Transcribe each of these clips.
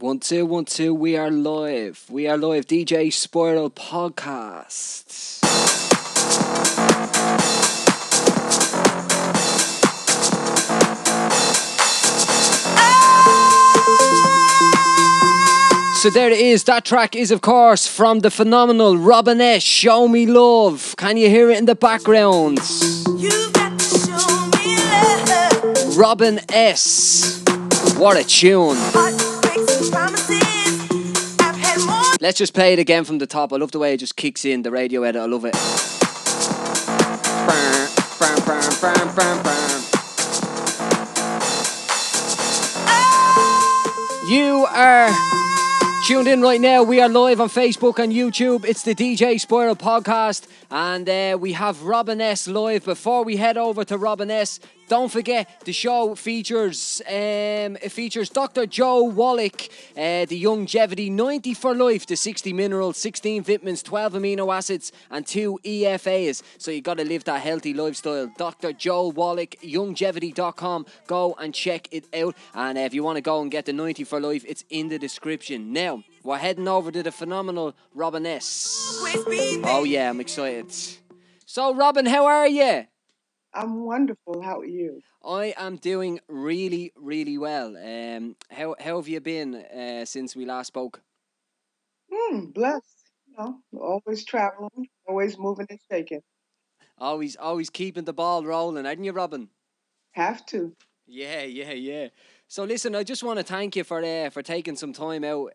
1 2 1 2. We are live. We are live. DJ Spiral Podcast. So there it is. That track is, of course, from the phenomenal Robin S. Show Me Love. Can you hear it in the background? You've got to show me love. Robin S. What a tune. Let's just play it again from the top. I love the way it just kicks in, the radio edit. I love it. You are tuned in right now. We are live on Facebook and YouTube. It's the DJ Spiral Podcast, and we have Robin S live. Before we head over to Robin S, don't forget the show features Dr. Joe Wallach, the Youngevity 90 for life, the 60 minerals, 16 vitamins, 12 amino acids, and 2 EFAs. So you got to live that healthy lifestyle. Dr. Joe Wallach, Youngevity.com. Go and check it out. And if you want to go and get the 90 for life, it's in the description. Now we're heading over to the phenomenal Robin S. Oh yeah, I'm excited. So Robin, how are you? I'm wonderful. How are you? I am doing really, really well. How have you been since we last spoke? Blessed. You know, always traveling, always moving and shaking. Always keeping the ball rolling, aren't you, Robin? Have to. Yeah. So listen, I just want to thank you for taking some time out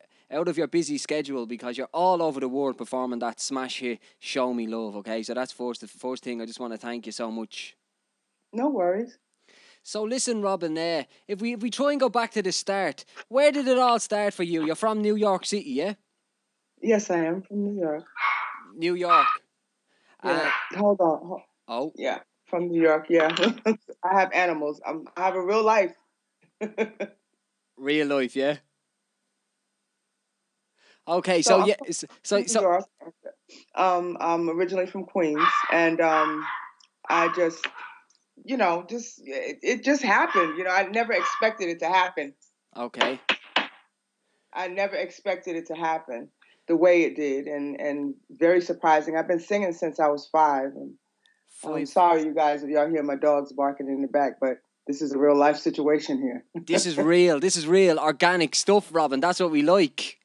of your busy schedule, because you're all over the world performing that smash hit Show Me Love. Okay, so that's the first thing. I just want to thank you so much. No worries. So listen, Robin, if we try and go back to the start, where did it all start for you? You're from New York City, yeah? Yes, I am from New York. New York. Yeah. Hold on. Oh. Yeah, from New York. Yeah. I have animals. I have a real life. Real life, yeah. Okay, so I'm yeah, from New York. I'm originally from Queens, and I just, it just happened. You know, I never expected it to happen. Okay. I never expected it to happen the way it did, and very surprising. I've been singing since I was 5. And I'm sorry, you guys, if y'all hear my dogs barking in the back, but this is a real life situation here. This is real. This is real organic stuff, Robin. That's what we like.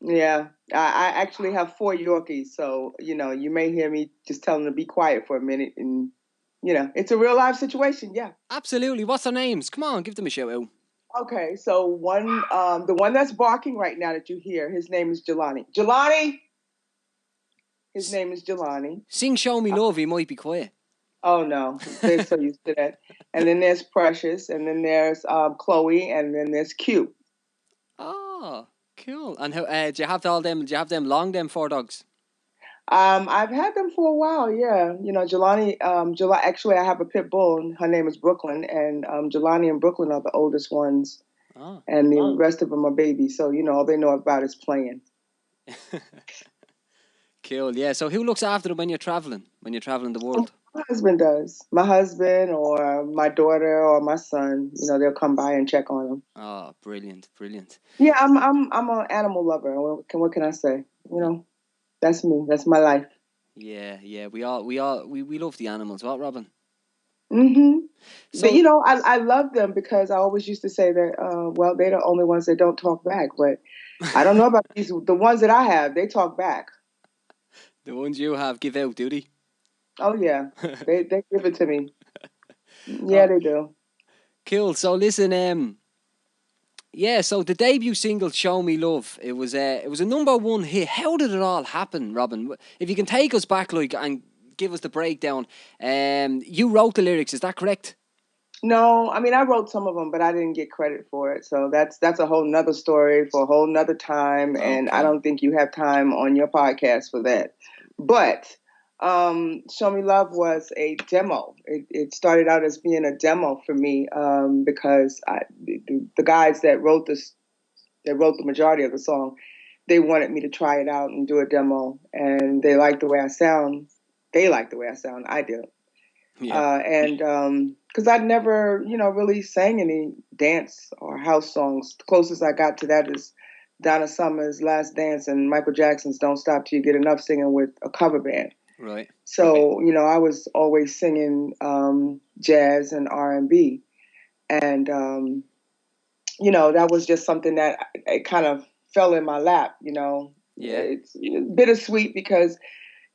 Yeah, I actually have 4 Yorkies, so, you may hear me just telling them to be quiet for a minute, and, it's a real life situation, yeah. Absolutely. What's their names? Come on, give them a shout out. Okay, so the one that's barking right now that you hear, his name is Jelani. Jelani! His name is Jelani. Sing Show Me Love, he might be quiet. Oh, no, they're so used to that. And then there's Precious, and then there's Chloe, and then there's Q. Oh, cool. And how, do you have all them? Do you have them long? Them 4 dogs? I've had them for a while. Yeah, Jelani. Actually, I have a pit bull, and her name is Brooklyn. And Jelani and Brooklyn are the oldest ones, and the rest of them are babies. So all they know about is playing. Cool. Yeah. So who looks after them when you're traveling? When you're traveling the world? My husband does. My husband or my daughter or my son. They'll come by and check on them. Oh, brilliant. Yeah, I'm an animal lover. What can I say? That's me. That's my life. Yeah. We love the animals, what, Robin? Mm-hmm. So, but, I love them because I always used to say that, they're the only ones that don't talk back. But I don't know about these. The ones that I have, they talk back. The ones you have give out, do they? Oh, yeah. They give it to me. Yeah, they do. Cool. So, listen, so the debut single "Show Me Love," it was a #1 hit. How did it all happen, Robin? If you can take us back, and give us the breakdown. You wrote the lyrics, is that correct? No, I mean I wrote some of them, but I didn't get credit for it. So that's a whole nother story for a whole nother time, and I don't think you have time on your podcast for that. But "Show Me Love" was a demo. It started out as being a demo for me because the guys that wrote the majority of the song, they wanted me to try it out and do a demo, and they liked the way I sound. They liked the way I sound. I did. Yeah. And because I'd never, really sang any dance or house songs. The closest I got to that is Donna Summer's Last Dance and Michael Jackson's Don't Stop Till You Get Enough singing with a cover band. Right. So, I was always singing jazz and R&B. And, that was just something that it kind of fell in my lap, Yeah. It's bittersweet because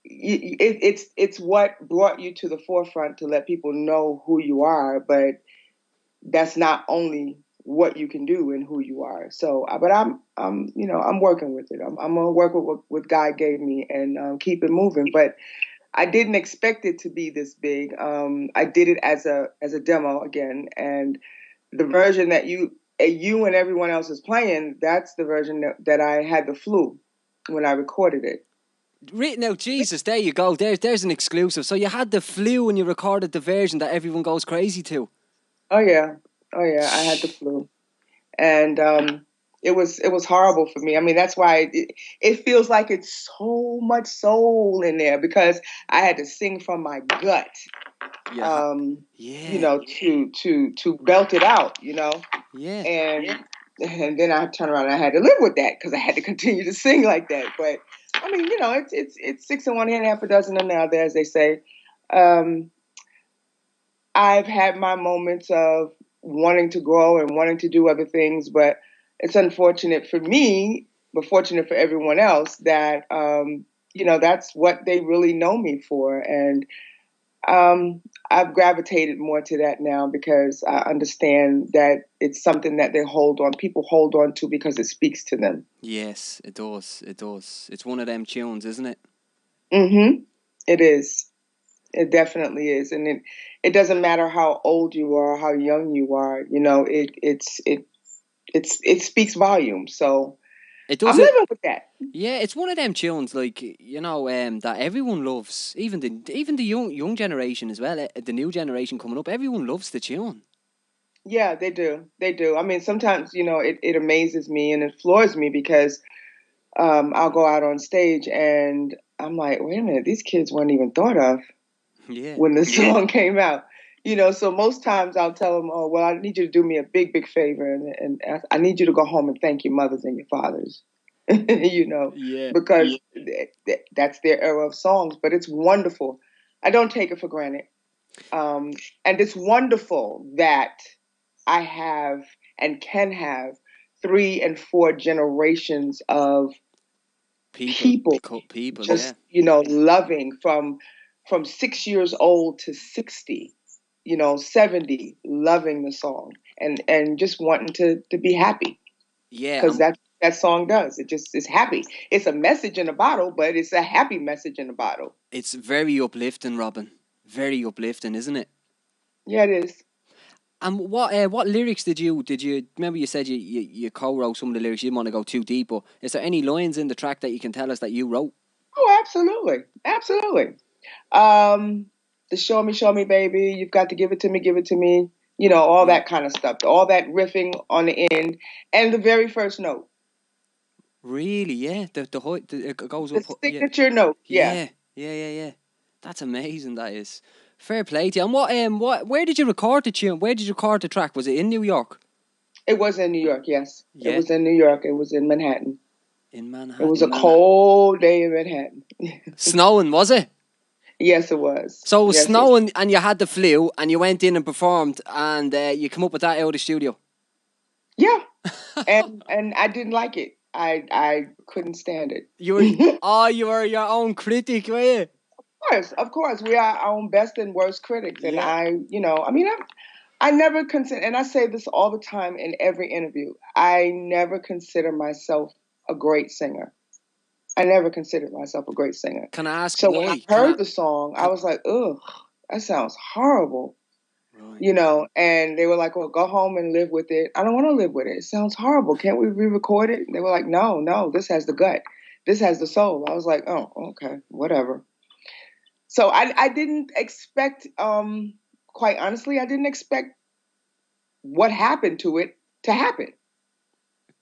it's what brought you to the forefront to let people know who you are, but that's not only what you can do and who you are. So, but I'm working with it. I'm gonna work with what God gave me and keep it moving. But I didn't expect it to be this big. I did it as a demo again, and the version that you and everyone else is playing, that's the version that I had the flu when I recorded it. Now, Jesus, there you go. There's an exclusive. So you had the flu when you recorded the version that everyone goes crazy to. Oh yeah, I had the flu, and it was horrible for me. I mean, that's why it feels like it's so much soul in there because I had to sing from my gut. Yeah. To belt it out, Yeah. and then I turned around and I had to live with that because I had to continue to sing like that. But I mean, it's six in one hand, half a dozen in the other, as they say. I've had my moments of wanting to grow and wanting to do other things, but it's unfortunate for me, but fortunate for everyone else that that's what they really know me for. And I've gravitated more to that now because I understand that it's something that people hold on to because it speaks to them. Yes, it does. It does. It's one of them tunes, isn't it? Mm-hmm. It is. It definitely is. And it doesn't matter how old you are, how young you are, it speaks volumes. So It I'm does it. living with that. Yeah, it's one of them tunes like that everyone loves. Even the young generation as well. The new generation coming up, everyone loves the tune. Yeah, they do. They do. I mean, sometimes, it amazes me and it floors me because I'll go out on stage and I'm like, wait a minute, these kids weren't even thought of Yeah. when the song came out. So most times I'll tell them, oh, well, I need you to do me a big, big favor. And I need you to go home and thank your mothers and your fathers, Yeah. because that's their era of songs. But it's wonderful. I don't take it for granted. And it's wonderful that I have and can have 3 and 4 generations of people People, yeah. just loving from 6 years old to 60, 70, loving the song and just wanting to be happy Yeah, because that song does. It just is happy. It's a message in a bottle, but it's a happy message in a bottle. it's very uplifting, Robin. Very uplifting, isn't it? Yeah, it is. And what lyrics did you remember? You said you co-wrote some of the lyrics. You didn't want to go too deep, but is there any lines in the track that you can tell us that you wrote? Oh, absolutely, absolutely. Um, the show me, baby. You've got to give it to me. All Yeah. that kind of stuff. All that riffing on the end and the very first note. Really? Yeah. It goes The up. Yeah. signature note, yeah. Yeah. That's amazing. That is. Fair play to you. And where did you record the tune? Where did you record the track? Was it in New York? It was in New York, yes. It Yeah. was in New York. It was in Manhattan. In It was Manhattan. a cold day in Manhattan. Snowing, was it? Yes, it was. So it was Yes, it was. snowing, and you had the flu, and you went in and performed, and you come up with that out of the studio. Yeah. And I didn't like it. I couldn't stand it. You were, you were your own critic, were you? Of course, we are our own best and worst critics. And Yeah. I never consider, and I say this all the time in every interview, I never consider myself a great singer. I never considered myself a great singer. Can I ask So when I why? heard the song, I Can, was like, ugh, that sounds horrible. right. And they were like, well, go home and live with it. I don't want to live with it. It sounds horrible. Can't we re-record it? They were like, no, this has the gut. This has the soul. I was like, oh, okay, whatever. So I didn't expect, quite honestly, I didn't expect what happened to it to happen.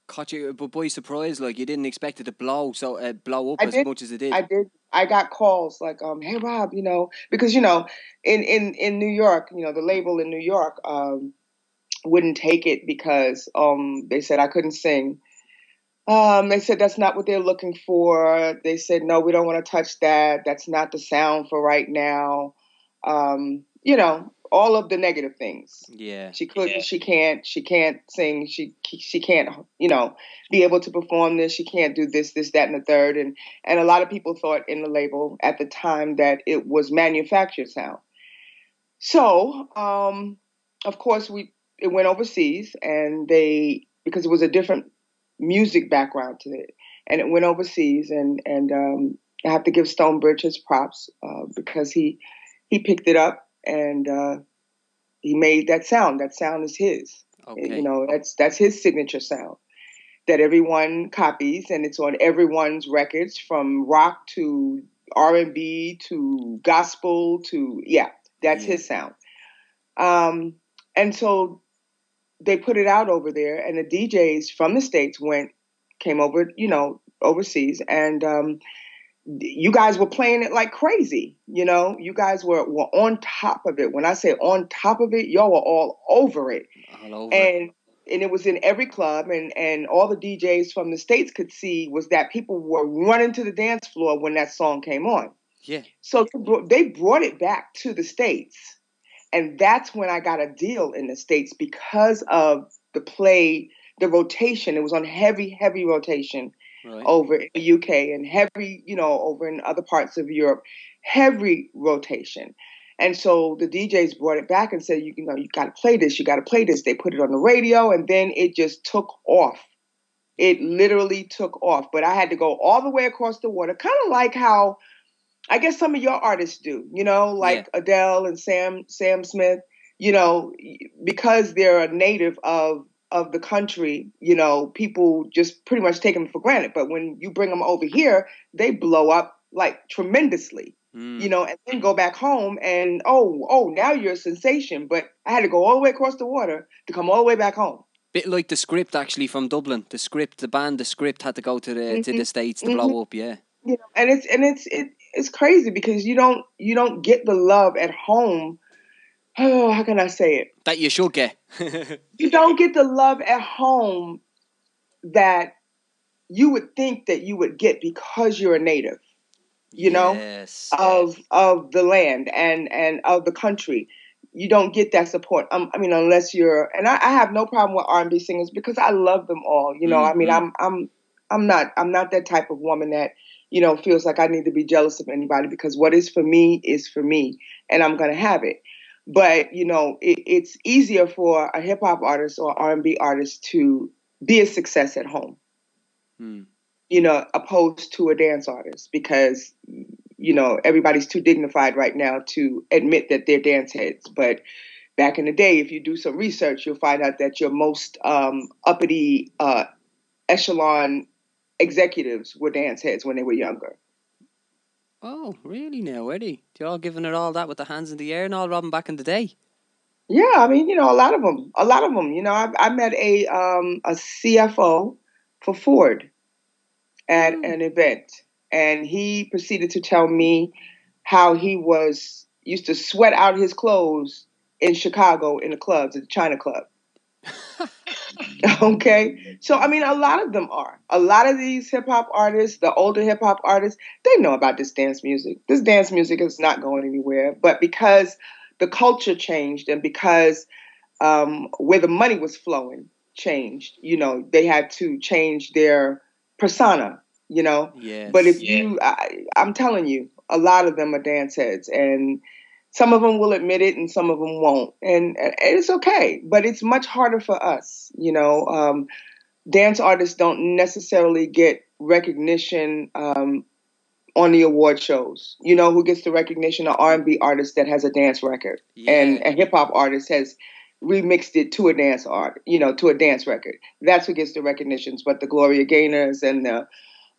Caught you but by surprise, like you didn't expect it to blow up I as did. much as it did. I did. I got calls like, hey Rob, because in New York, the label in New York, wouldn't take it because they said I couldn't sing. They said that's not what they're looking for. They said, no, we don't want to touch that. That's not the sound for right now. All of the negative things. Yeah. She couldn't, she can't sing. She can't, be able to perform this. She can't do this, that, and the third. And a lot of people thought in the label at the time that it was manufactured sound. So, of course, it went overseas, and because it was a different music background to it, and it went overseas, and I have to give Stonebridge his props because he picked it up and he made that sound. That sound is his. Okay. That's his signature sound that everyone copies, and it's on everyone's records from rock to R&B to gospel to that's Yeah. his sound. And so they put it out over there, and the DJs from the States came over, overseas, and you guys were playing it like crazy. You guys were on top of it. When I say on top of it, y'all were all over it. All over it. And it was in every club, and all the DJs from the States could see was that people were running to the dance floor when that song came on. Yeah. So they brought it back to the States. And that's when I got a deal in the States because of the rotation. It was on heavy, heavy rotation over in the UK, and heavy, over in other parts of Europe, heavy rotation. And so the DJs brought it back and said, you got to play this. You got to play this. They put it on the radio, and then it just took off. It literally took off. But I had to go all the way across the water, kind of like how I guess some of your artists do, like Adele and Sam Smith, because they're a native of the country, people just pretty much take them for granted. But when you bring them over here, they blow up like tremendously, and then go back home and, now you're a sensation. But I had to go all the way across the water to come all the way back home. Bit like the Script actually from Dublin. The Script had to go to the States to blow up, yeah. And it's crazy because you don't get the love at home. Oh, how can I say it? That you should get. You don't get the love at home that you would think that you would get because you're a native, Yes. of the land and of the country. You don't get that support. Unless you're, and I have no problem with R&B singers because I love them all. I'm not that type of woman that feels like I need to be jealous of anybody, because what is for me, and I'm gonna have it. But it's easier for a hip hop artist or R&B artist to be a success at home, opposed to a dance artist, because everybody's too dignified right now to admit that they're dance heads. But back in the day, if you do some research, you'll find out that your most uppity echelon executives were dance heads when they were younger. Oh, really now, Eddie? You're all giving it all that with the hands in the air and all, Robin, back in the day? Yeah, a lot of them. I met a CFO for Ford at an event, and he proceeded to tell me how he used to sweat out his clothes in Chicago in the clubs, at the China Club. Okay. So, a lot of them are. A lot of these hip hop artists, the older hip hop artists, they know about this dance music. This dance music is not going anywhere. But because the culture changed, and because where the money was flowing changed, they had to change their persona, Yes. But if I'm telling you, a lot of them are dance heads, and some of them will admit it and some of them won't. And it's okay, but it's much harder for us, dance artists don't necessarily get recognition on the award shows. Who gets the recognition? An R&B artist that has a dance record, and a hip hop artist has remixed it to a dance to a dance record. That's who gets the recognitions. But the Gloria Gaynors and the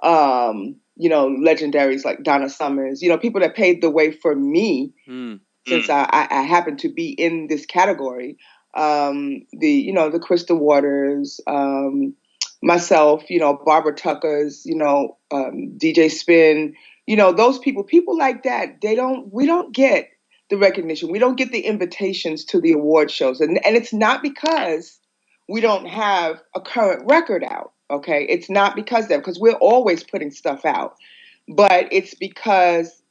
legendaries like Donna Summers, people that paved the way for me, since I happen to be in this category. The Crystal Waters, myself, Barbara Tucker's, DJ Spin, those people like that. We don't get the recognition. We don't get the invitations to the award shows. And it's not because we don't have a current record out. Okay, it's not because we're always putting stuff out, but it's because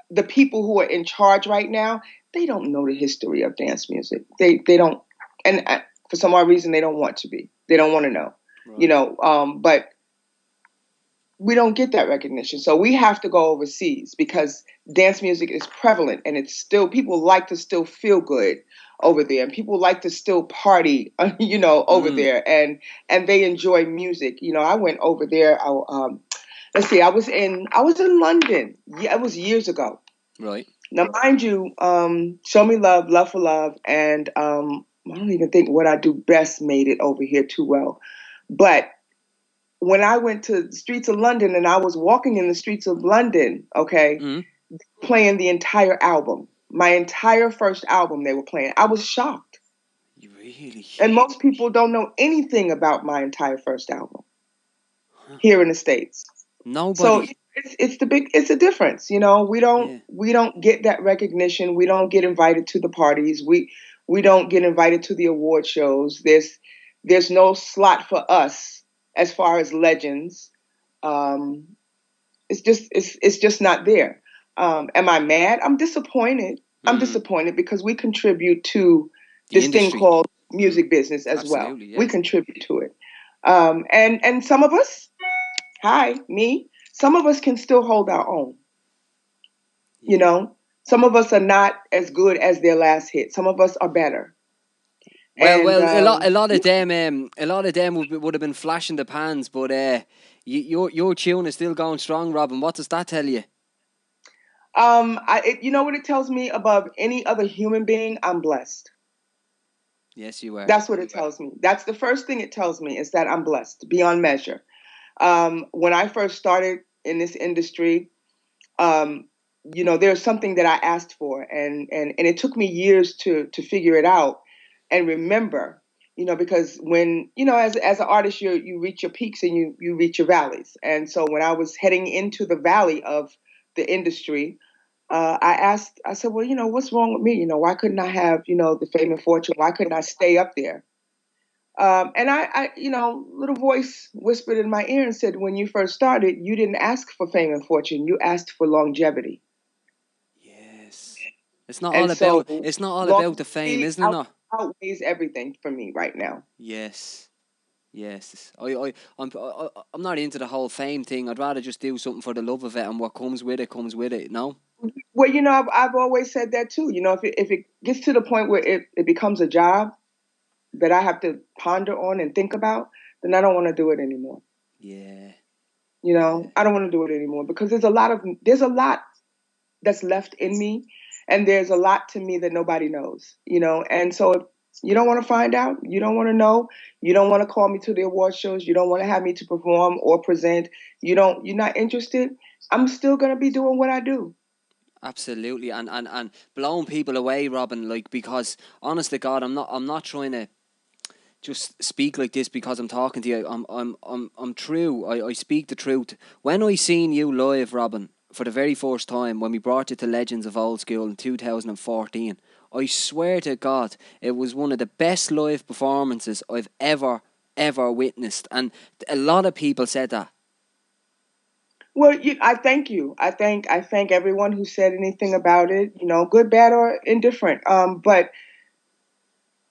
the people who are in charge right now, they don't know the history of dance music. They don't, and for some odd reason they don't want to be. They don't want to know, Right. but we don't get that recognition. So we have to go overseas because dance music is prevalent and it's still, people like to still feel good over there, and people like to still party, over Mm. there, and they enjoy music. I went over there. Let's see, I was in London. Yeah, it was years ago. Right. Now, mind you, Show Me Love, Love for Love, and I don't even think What I Do Best made it over here too well. But when I went to the streets of London and I was walking in the streets of London, okay, Mm. playing the entire album, my entire first album they were playing, I was shocked. Really? And most people don't know anything about my entire first album here in the States. So Nobody. it's a difference. We don't Yeah. we don't get that recognition. We don't get invited to the parties. We don't get invited to the award shows. There's no slot for us as far as legends. Um, it's just not there. Am I mad? I'm disappointed. I'm Mm. disappointed because we contribute to The this thing industry. called Mm. music business as well. Absolutely. We Yeah. contribute to it. And some of us, hi, me, some of us can still hold our own. You Yeah. know, some of us are not as good as their last hit. Some of us are better. And Well, a lot of them would have been flashing the pans, but your tune is still going strong, Robin. What does that tell you? you know what it tells me above any other human being? I'm blessed. Yes, you are. That's what it tells me. That's the first thing it tells me, is that I'm blessed beyond measure. When I first started in this industry, um, there's something that I asked for, and it took me years to figure it out and remember. Because when as an artist, you reach your peaks and you reach your valleys. And so when I was heading into the valley of the industry, I said, well, what's wrong with me? Why couldn't I have the fame and fortune? Why couldn't I stay up there? And little voice whispered in my ear and said, when you first started, you didn't ask for fame and fortune. You asked for longevity. Yes. It's not all And so about. It's not all about the fame, longevity isn't it? Not. outweighs everything for me right now. Yes. Yes. I'm not into the whole fame thing. I'd rather just do something for the love of it, and what comes with it comes with it. No. Well, I've always said that too. If it gets to the point where it becomes a job that I have to ponder on and think about, then I don't want to do it anymore. Yeah. Yeah. I don't want to do it anymore because there's a lot that's left in me, and there's a lot to me that nobody knows. And so if you don't want to find out, you don't want to know, you don't want to call me to the award shows, you don't want to have me to perform or present, you're not interested, I'm still going to be doing what I do. Absolutely, and blowing people away, Robin. Like, because honest to God, I'm not trying to just speak like this because I'm talking to you. I'm true. I speak the truth. When I seen you live, Robin, for the very first time, when we brought you to Legends of Old School in 2014, I swear to God, it was one of the best live performances I've ever witnessed, and a lot of people said that. Well, I thank you. I thank everyone who said anything about it, good, bad, or indifferent. But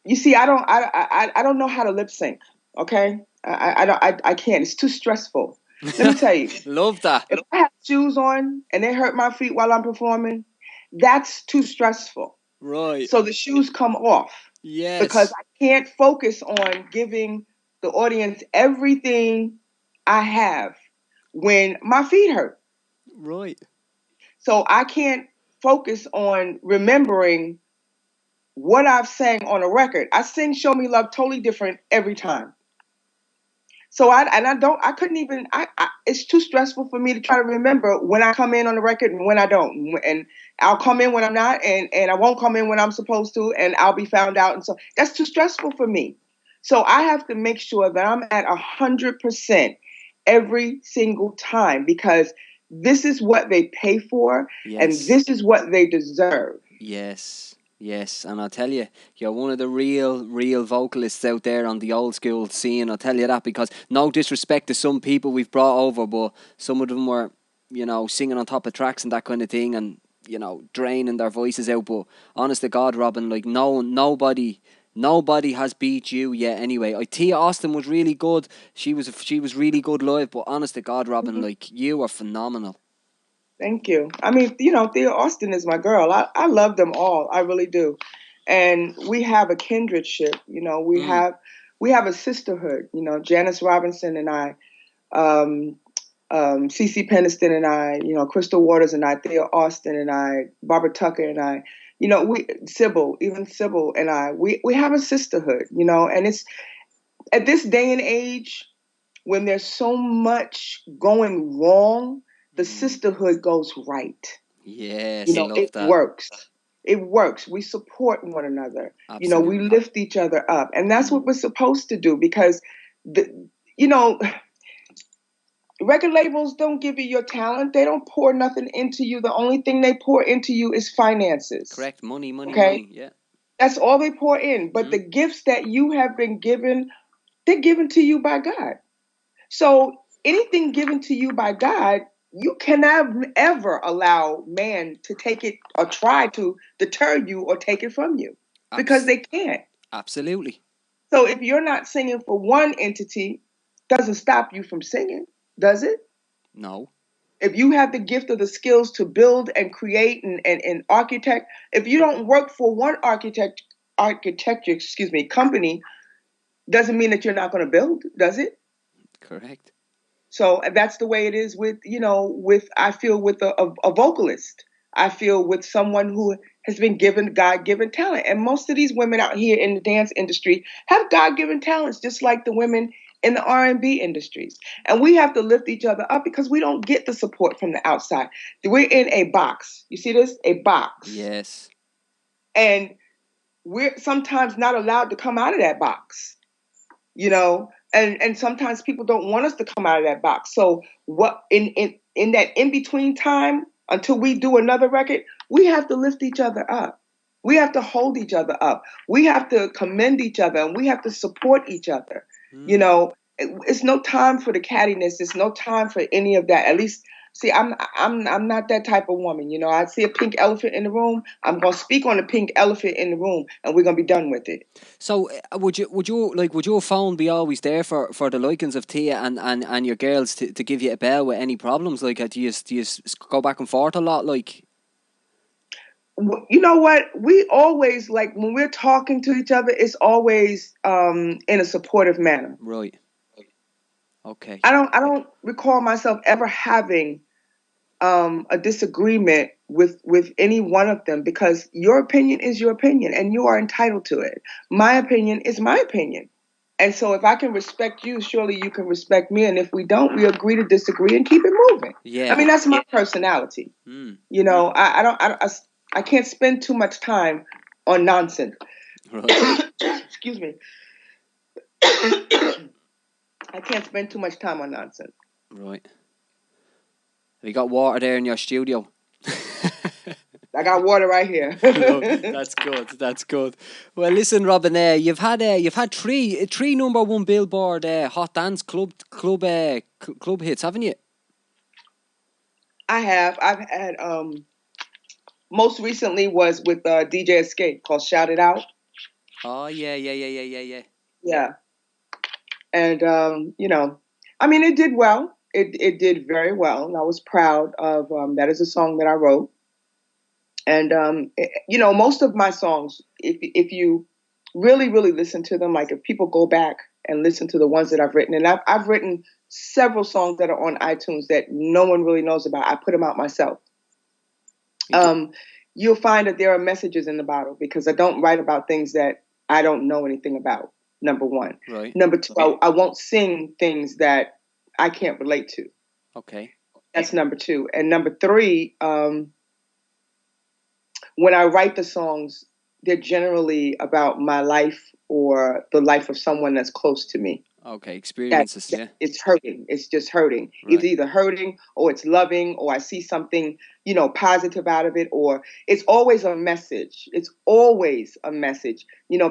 you see, I don't know how to lip sync. Okay, I don't, I can't. It's too stressful. Let me tell you, Love that. if I have shoes on and they hurt my feet while I'm performing, that's too stressful. Right. So the shoes come off because Yes. I can't focus on giving the audience everything I have when my feet hurt. Right. So I can't focus on remembering what I've sang on a record. I sing Show Me Love totally different every time. So I couldn't even, it's too stressful for me to try to remember when I come in on the record and when I don't. And I'll come in when I'm not, and I won't come in when I'm supposed to, and I'll be found out. And so that's too stressful for me. So I have to make sure that I'm at 100% every single time, because this is what they pay for and Yes. this is what they deserve. Yes. Yes, and I'll tell you, you're one of the real vocalists out there on the old school scene. I'll tell you that, because no disrespect to some people we've brought over, but some of them were, singing on top of tracks and that kind of thing, and draining their voices out. But honest to God, Robin, like nobody has beat you yet. Anyway, Tia Austin was really good. She was really good live. But honest to God, Robin, like you are phenomenal. Thank you. I mean, Thea Austin is my girl. I love them all. I really do. And we have a kindredship. We have a sisterhood. Janice Robinson and I, Cece Peniston and I, Crystal Waters and I, Thea Austin and I, Barbara Tucker and I, Sybil and I, we have a sisterhood, and it's at this day and age when there's so much going wrong, the sisterhood goes right. Yes, I love it that. works. It works. We support one another. Absolutely. We lift each other up. And that's what we're supposed to do, because, record labels don't give you your talent. They don't pour nothing into you. The only thing they pour into you is finances. Correct. Money, okay? money. Yeah. That's all they pour in. But the gifts that you have been given, they're given to you by God. So anything given to you by God, you cannot ever allow man to take it or try to deter you or take it from you, because they can't. Absolutely. So if you're not singing for one entity, doesn't stop you from singing, does it? No. If you have the gift of the skills to build and create and architect, if you don't work for one architecture, company, doesn't mean that you're not going to build, does it? Correct. So that's the way it is I feel with a vocalist. I feel with someone who has been given God-given talent. And most of these women out here in the dance industry have God-given talents, just like the women in the R&B industries. And we have to lift each other up, because we don't get the support from the outside. We're in a box. You see this? A box. Yes. And we're sometimes not allowed to come out of that box. And sometimes people don't want us to come out of that box. So what in that in between time until we do another record, we have to lift each other up. We have to hold each other up. We have to commend each other, and we have to support each other. It's no time for the cattiness. It's no time for any of that. At least, see, I'm not that type of woman. I see a pink elephant in the room, I'm gonna speak on the pink elephant in the room, and we're gonna be done with it. So would your phone be always there for the likings of Tia and your girls to give you a bell with any problems? Like, do you go back and forth a lot? Like, you know what? We always, like, when we're talking to each other, it's always in a supportive manner. Right. Okay. I don't recall myself ever having a disagreement with any one of them, because your opinion is your opinion and you are entitled to it. My opinion is my opinion. And so if I can respect you, surely you can respect me. And if we don't, we agree to disagree and keep it moving. Yeah. I mean, that's my personality. I can't spend too much time on nonsense. Right. Excuse me. I can't spend too much time on nonsense. Right. Have you got water there in your studio? I got water right here. That's good. That's good. Well, listen, Robin. You've had three #1 Billboard Hot Dance Club hits, haven't you? I have. I've had. Most recently was with DJ Escape, called "Shout It Out." Oh yeah. Yeah, and I mean, it did well. It did very well, and I was proud of that. Is a song that I wrote. And most of my songs, if you really listen to them, like if people go back and listen to the ones that I've written, and I've written several songs that are on iTunes that no one really knows about. I put them out myself. You'll find that there are messages in the bottle, because I don't write about things that I don't know anything about. Number one. Right. Number two, I won't sing things that I can't relate to. Okay. That's number two. And number three, when I write the songs, they're generally about my life or the life of someone that's close to me. Okay, experiences, yeah. It's hurting. It's just hurting. Right. It's either hurting or it's loving, or I see something, positive out of it, or it's always a message. It's always a message.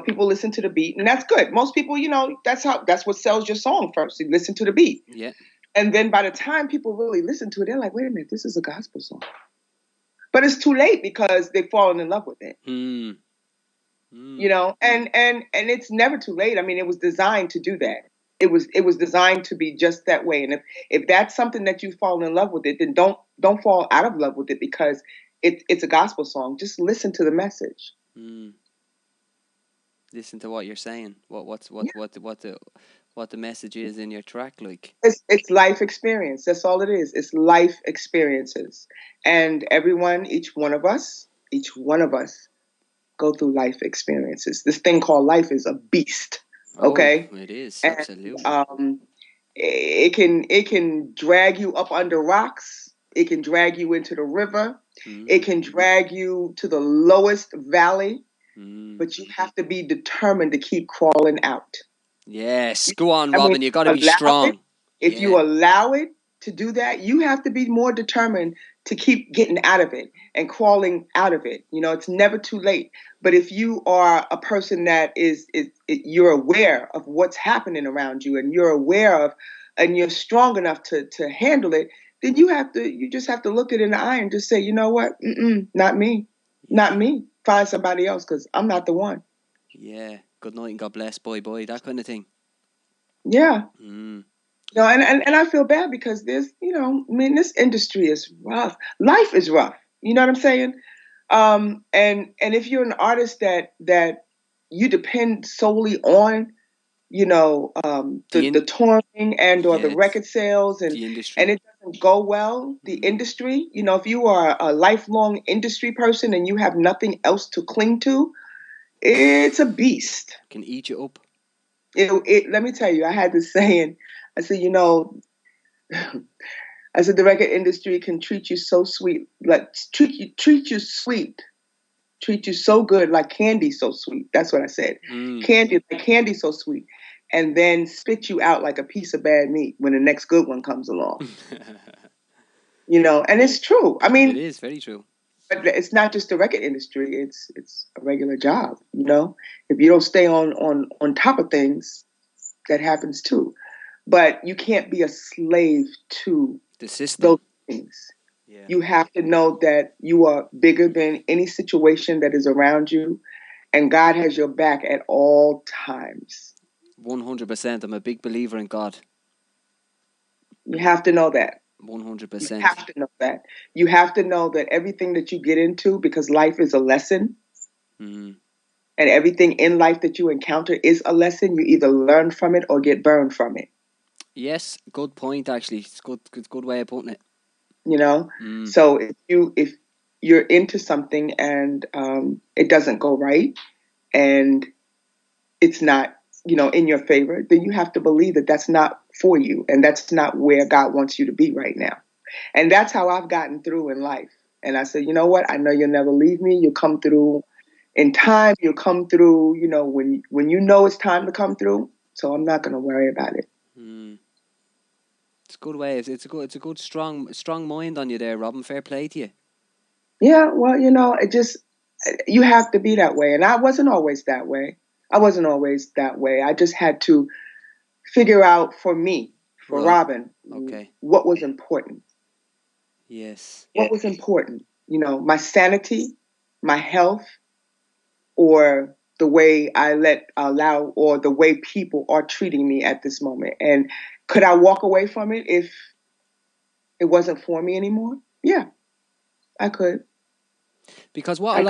People listen to the beat, and that's good. Most people, that's what sells your song first. You listen to the beat. Yeah. And then by the time people really listen to it, they're like, wait a minute, this is a gospel song. But it's too late because they've fallen in love with it. And it's never too late. I mean, it was designed to do that. It was designed to be just that way. And if that's something that you fall in love with it, then don't fall out of love with it because it's a gospel song. Just listen to the message. Listen to what you're saying. What the message is in your track, like. It's life experience. That's all it is. It's life experiences. And each one of us go through life experiences. This thing called life is a beast. Okay? Oh, it is, and, absolutely. It can drag you up under rocks. It can drag you into the river. It can drag you to the lowest valley. But you have to be determined to keep crawling out. Yes, go on, Robin. You got to be strong. If you allow it to do that, you have to be more determined to keep getting out of it and crawling out of it. It's never too late. But if you are a person that you're aware of what's happening around you, and you're aware of, and you're strong enough to handle it, then you just have to look it in the eye and just say, you know what? Not me. Not me. Find somebody else, because I'm not the one. Yeah. Good night and God bless. Bye bye. That kind of thing. Yeah. And I feel bad because this industry is rough. Life is rough. You know what I'm saying? And if you're an artist that you depend solely on, the touring and or the record sales and the industry, and it doesn't go well, the industry, if you are a lifelong industry person and you have nothing else to cling to, it's a beast. Can eat you up. Let me tell you, I had this saying. I said, I said the record industry can treat you so sweet, like treat you sweet, treat you so good, like candy so sweet. That's what I said. Candy so sweet, and then spit you out like a piece of bad meat when the next good one comes along. And it's true. I mean, it is very true. But it's not just the record industry. It's a regular job. If you don't stay on top of things, that happens too. But you can't be a slave to the system. Those things. Yeah. You have to know that you are bigger than any situation that is around you, and God has your back at all times. 100%. I'm a big believer in God. You have to know that. 100%. You have to know that. You have to know that everything that you get into, because life is a lesson, and everything in life that you encounter is a lesson. You either learn from it or get burned from it. Yes, good point. Actually, it's good way of putting it. So if you're into something and it doesn't go right, and it's not in your favor, then you have to believe that that's not for you, and that's not where God wants you to be right now. And that's how I've gotten through in life. And I said, you know what? I know you'll never leave me. You'll come through in time. You'll come through, when you know it's time to come through. So I'm not going to worry about it. It's a good way. It's a good strong mind on you there, Robin. Fair play to you. Yeah, well, you have to be that way. And I wasn't always that way. I just had to figure out for me, for Robin, what was important. Yes. What was important? My sanity, my health, or the way or the way people are treating me at this moment. And could I walk away from it if it wasn't for me anymore? Yeah, I could. Because what a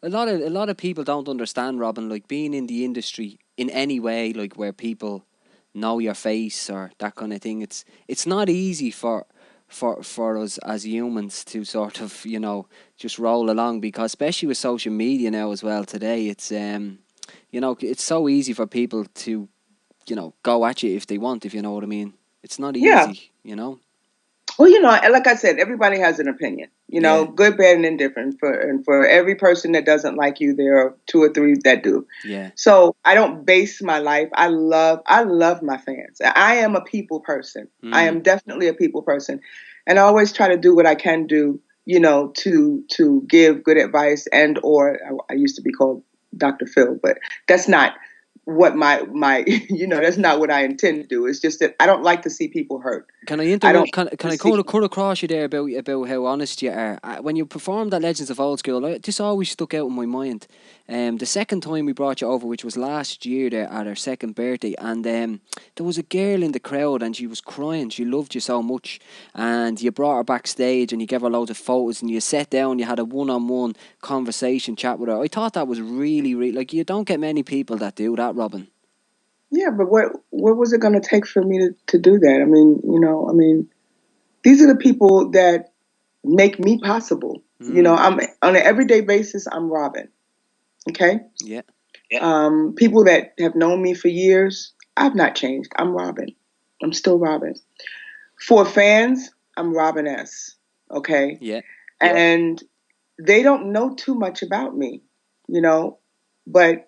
lot of people don't understand, Robin, like being in the industry in any way, like where people know your face or that kind of thing, it's not easy for us as humans to sort of, just roll along, because especially with social media now as well today, it's it's so easy for people to, go at you if they want, if you know what I mean. It's not easy, Well, like I said, everybody has an opinion. Yeah. Good, bad, and indifferent. For every person that doesn't like you, there are two or three that do. Yeah. So I don't base my life. I love my fans. I am a people person. I am definitely a people person, and I always try to do what I can do. To give good advice or I used to be called Dr. Phil, but that's not what my that's not what I intend to do. It's just that I don't like to see people hurt. Can I I don't interrupt? Can I cut across you there about how honest you are? When you performed at Legends of Old School, this always stuck out in my mind. The second time we brought you over, which was last year there at our second birthday, and there was a girl in the crowd and she was crying. She loved you so much, and you brought her backstage and you gave her loads of photos and you sat down, you had a one-on-one conversation chat with her. I thought that was really, really, like, you don't get many people that do that, Robin. Yeah, but what was it going to take for me to do that? I mean, these are the people that make me possible. I'm on an everyday basis. I'm Robin. Okay. Yeah. People that have known me for years, I've not changed. I'm Robin. I'm still Robin. For fans, I'm Robin S. Okay. Yeah. And they don't know too much about me, but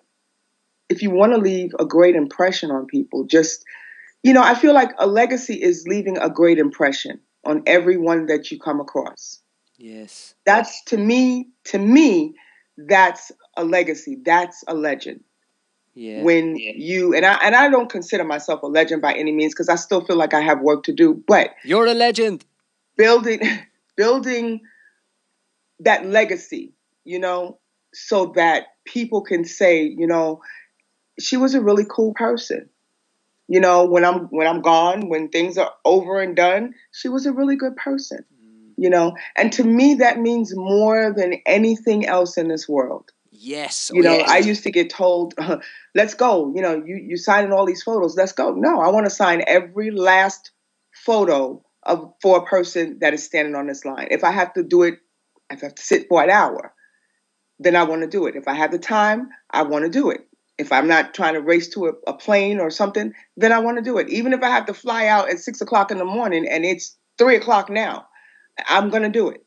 if you want to leave a great impression on people, just, I feel like a legacy is leaving a great impression on everyone that you come across. Yes. That's to me, that's a legacy. That's a legend. Yeah. When you and I don't consider myself a legend by any means because I still feel like I have work to do. But you're a legend. Building that legacy, so that people can say, she was a really cool person. When I'm gone, when things are over and done, she was a really good person. And to me that means more than anything else in this world. Yes. I used to get told, let's go, you signing all these photos, let's go. No, I want to sign every last photo for a person that is standing on this line. If I have to do it, if I have to sit for an hour, then I want to do it. If I have the time, I want to do it. If I'm not trying to race to a plane or something, then I want to do it. Even if I have to fly out at 6 o'clock in the morning and it's 3 o'clock now, I'm going to do it.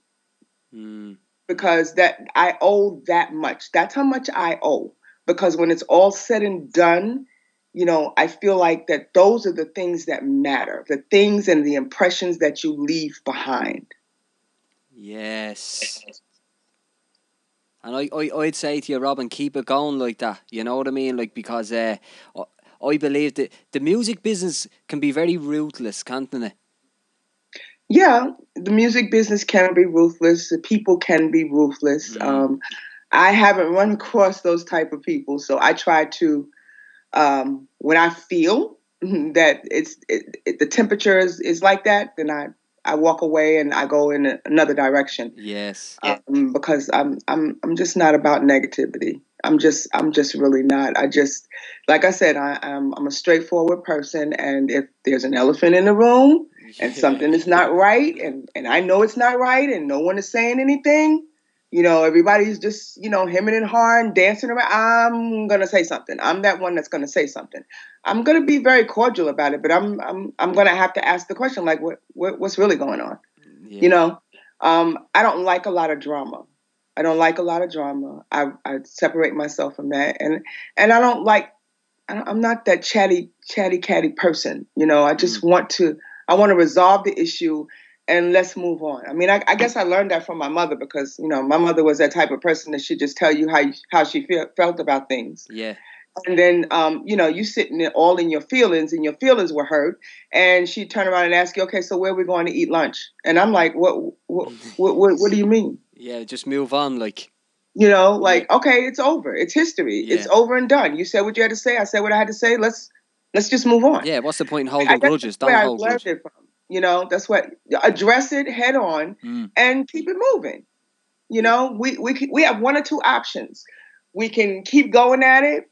Because that I owe that much. That's how much I owe. Because when it's all said and done, I feel like that those are the things that matter, the things and the impressions that you leave behind. Yes. And I'd say to you, Robin, keep it going like that. You know what I mean? Like, because I believe that the music business can be very ruthless, can't it? Yeah, the music business can be ruthless. The people can be ruthless. I haven't run across those type of people, so I try to, when I feel that the temperature is like that, then I walk away and I go in another direction. Yes. Because I'm just not about negativity. I'm just really not. I just, like I said, I'm a straightforward person, and if there's an elephant in the room and something is not right, and I know it's not right, and no one is saying anything, everybody's just hemming and hawing, dancing around. I'm gonna say something. I'm that one that's gonna say something. I'm gonna be very cordial about it, but I'm gonna have to ask the question, like, what's really going on? Yeah. I don't like a lot of drama. I don't like a lot of drama. I separate myself from that, and I don't like. I'm not that chatty catty person. I just want to resolve the issue and let's move on. I mean, I guess I learned that from my mother because my mother was that type of person that she'd just tell you how she felt about things. Yeah. And then, you sitting there all in your feelings, and your feelings were hurt. And she'd turn around and ask you, okay, so where are we going to eat lunch? And I'm like, what do you mean? Yeah, just move on, like. Okay, it's over. It's history. Yeah. It's over and done. You said what you had to say. I said what I had to say. Let's just move on. Yeah, what's the point in holding grudges? Don't hold grudges. That's where I learned it from. That's what, address it head on and keep it moving. We have one or two options. We can keep going at it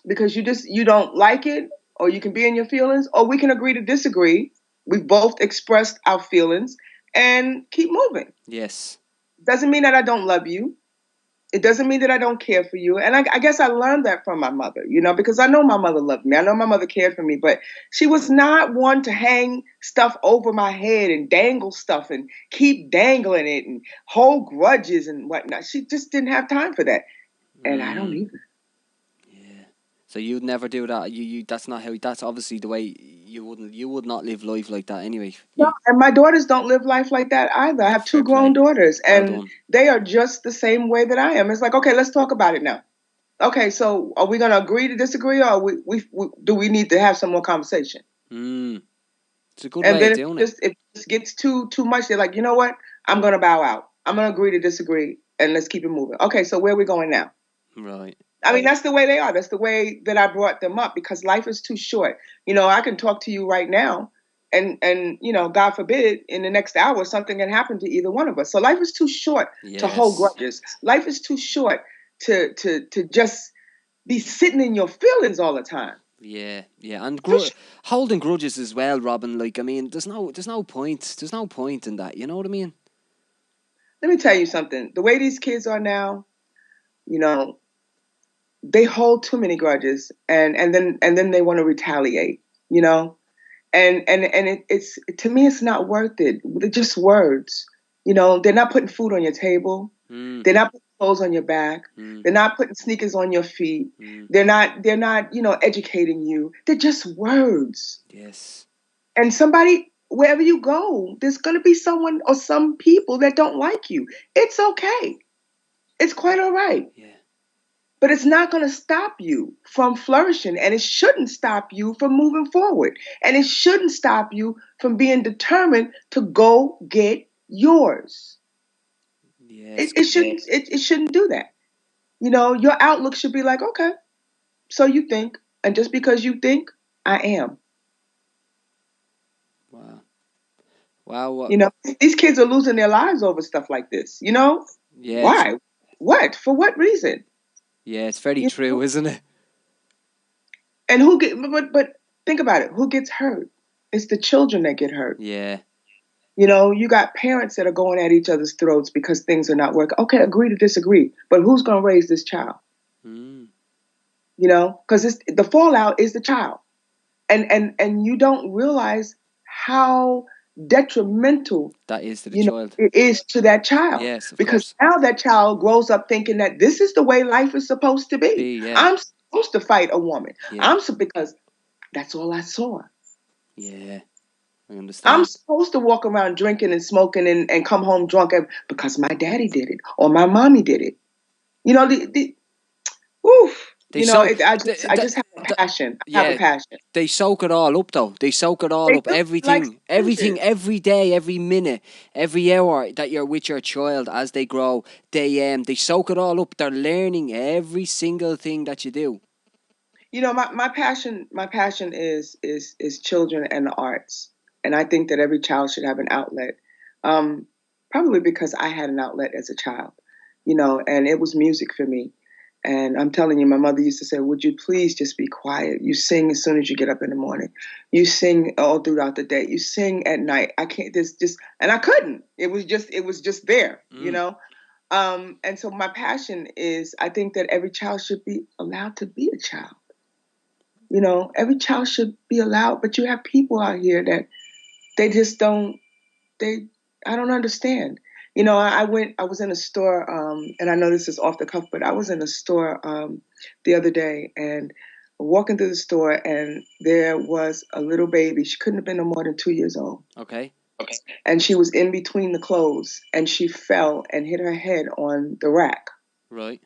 because you don't like it, or you can be in your feelings, or we can agree to disagree. We've both expressed our feelings and keep moving. Yes. Doesn't mean that I don't love you. It doesn't mean that I don't care for you. And I guess I learned that from my mother, because I know my mother loved me. I know my mother cared for me, but she was not one to hang stuff over my head and dangle stuff and keep dangling it and hold grudges and whatnot. She just didn't have time for that. And I don't either. Yeah. So you'd never do that. You that's not how. That's obviously the way you wouldn't. You would not live life like that anyway. No, and my daughters don't live life like that either. I have two Fair grown play. daughters, Well and done. they are just the same way that I am. It's like, okay, let's talk about it now. Okay, so are we going to agree to disagree, or do we need to have some more conversation? It's a good And way then of if doing it it. just, if it just gets too much, they're like, you know what? I'm going to bow out. I'm going to agree to disagree, and let's keep it moving. Okay, so where are we going now? Right. I mean, that's the way they are. That's the way that I brought them up, because life is too short. I can talk to you right now, and God forbid, in the next hour, something can happen to either one of us. So life is too short to hold Yes. grudges. Life is too short to just be sitting in your feelings all the time. Yeah, and holding grudges as well, Robin. Like, I mean, there's no point. There's no point in that. You know what I mean? Let me tell you something. The way these kids are now, they hold too many grudges, and then they want to retaliate. It's, to me, it's not worth it. They're just words. They're not putting food on your table. They're not putting clothes on your back. They're not putting sneakers on your feet. They're not educating you. They're just words. Yes. And somebody, wherever you go, there's going to be someone or some people that don't like you. It's okay. It's quite all right. Yeah. But it's not going to stop you from flourishing, and it shouldn't stop you from moving forward. And it shouldn't stop you from being determined to go get yours. Yes. It shouldn't do that. Your outlook should be like, okay, so you think, and just because you think, I am. Wow. Wow. These kids are losing their lives over stuff like this. Yeah. Why? What? For what reason? Yeah, it's very You true, know? isn't it? And who get? But think about it. Who gets hurt? It's the children that get hurt. Yeah. You got parents that are going at each other's throats because things are not working. Okay, agree to disagree. But who's going to raise this child? Because the fallout is the child. And you don't realize how detrimental That is to the child. it is to that child. Yes, of Because course. now that child grows up thinking that this is the way life is supposed to be. Yeah. I'm supposed to fight a woman. Yeah. Because that's all I saw. Yeah. I understand. I'm supposed to walk around drinking and smoking and come home drunk because my daddy did it or my mommy did it. Oof. I just have a passion. I have a passion. They soak it all up, though. They soak it all They up. do, Everything, like sponges. every day, every minute, every hour that you're with your child as they grow, they soak it all up. They're learning every single thing that you do. My passion is children and the arts, and I think that every child should have an outlet. Probably because I had an outlet as a child, and it was music for me. And I'm telling you, my mother used to say, "Would you please just be quiet? You sing as soon as you get up in the morning. You sing all throughout the day. You sing at night. I can't. This just," and I couldn't. It was just there, And so my passion is, I think that every child should be allowed to be a child. Every child should be allowed, but you have people out here that they just don't, they, I don't understand. I was in a store, and I know this is off the cuff, but I was in a store the other day and walking through the store, and there was a little baby. She couldn't have been no more than 2 years old. Okay. And she was in between the clothes, and she fell and hit her head on the rack. Right.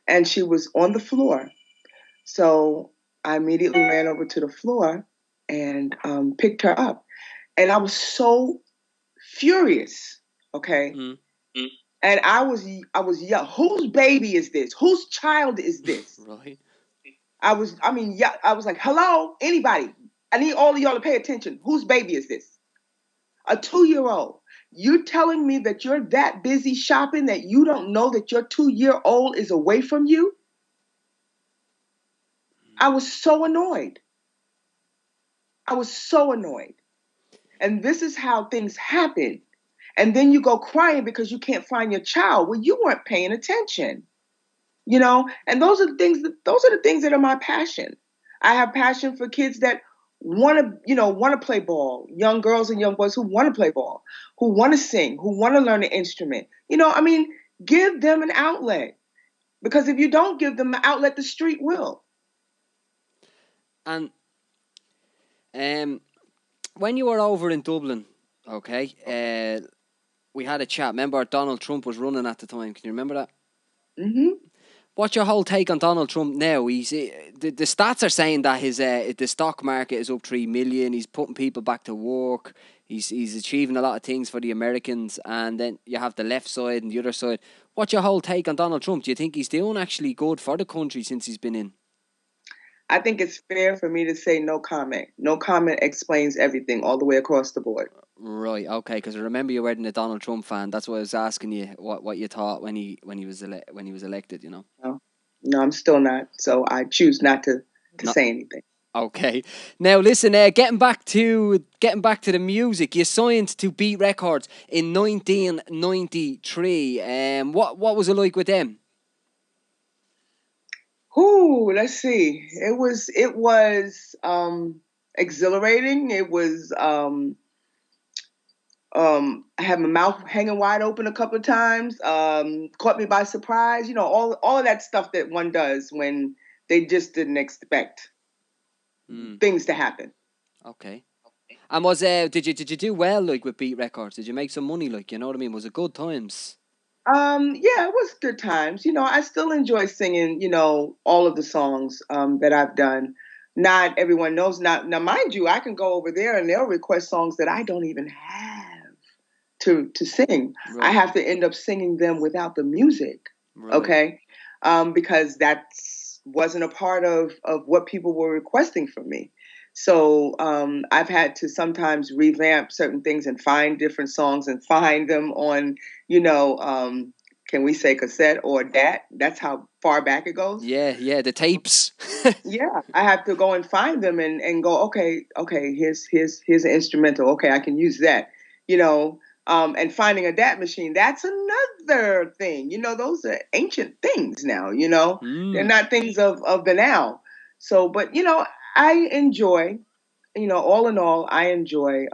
And she was on the floor. So I immediately ran over to the floor and picked her up. And I was so furious, okay? And I was young. Whose baby is this? Whose child is this? Right. I was like, hello, anybody. I need all of y'all to pay attention. Whose baby is this? A 2-year-old. You're telling me that you're that busy shopping that you don't know that your 2-year-old is away from you? I was so annoyed. I was so annoyed. And this is how things happen. And then you go crying because you can't find your child. Well, you weren't paying attention, you know? And those are the things that are my passion. I have passion for kids that want to play ball, young girls and young boys who want to play ball, who want to sing, who want to learn an instrument. Give them an outlet. Because if you don't give them an outlet, the street will. And when you were over in Dublin, okay, we had a chat. Remember, Donald Trump was running at the time. Can you remember that? Mm-hmm. What's your whole take on Donald Trump now? He's the stats are saying that his the stock market is up 3 million. He's putting people back to work. He's achieving a lot of things for the Americans. And then you have the left side and the other side. What's your whole take on Donald Trump? Do you think he's doing actually good for the country since he's been in? I think it's fair for me to say no comment. No comment explains everything all the way across the board. Right, okay, because I remember you weren't a Donald Trump fan. That's why I was asking you what you thought when he was elected. You know. No, I'm still not. So I choose not to say anything. Okay. Now listen, getting back to the music, you signed to Beat Records in 1993. What was it like with them? Ooh, let's see. It was exhilarating. It was I had my mouth hanging wide open a couple of times. Caught me by surprise. All of that stuff that one does when they just didn't expect things to happen. Okay. And was did you do well like with Beat Records? Did you make some money? Like, you know what I mean? Was it good times? Yeah, it was good times. I still enjoy singing, all of the songs that I've done. Not everyone knows. Now, mind you, I can go over there and they'll request songs that I don't even have to sing. Right. I have to end up singing them without the music. Right. Okay. Because that wasn't a part of what people were requesting from me. So I've had to sometimes revamp certain things and find different songs and find them on, can we say cassette or DAT? That's how far back it goes. Yeah, the tapes. Yeah, I have to go and find them and go, okay, here's an instrumental. Okay, I can use that. And finding a DAT machine, that's another thing. Those are ancient things now, They're not things of the now. So, but, I enjoy, all in all, I enjoy,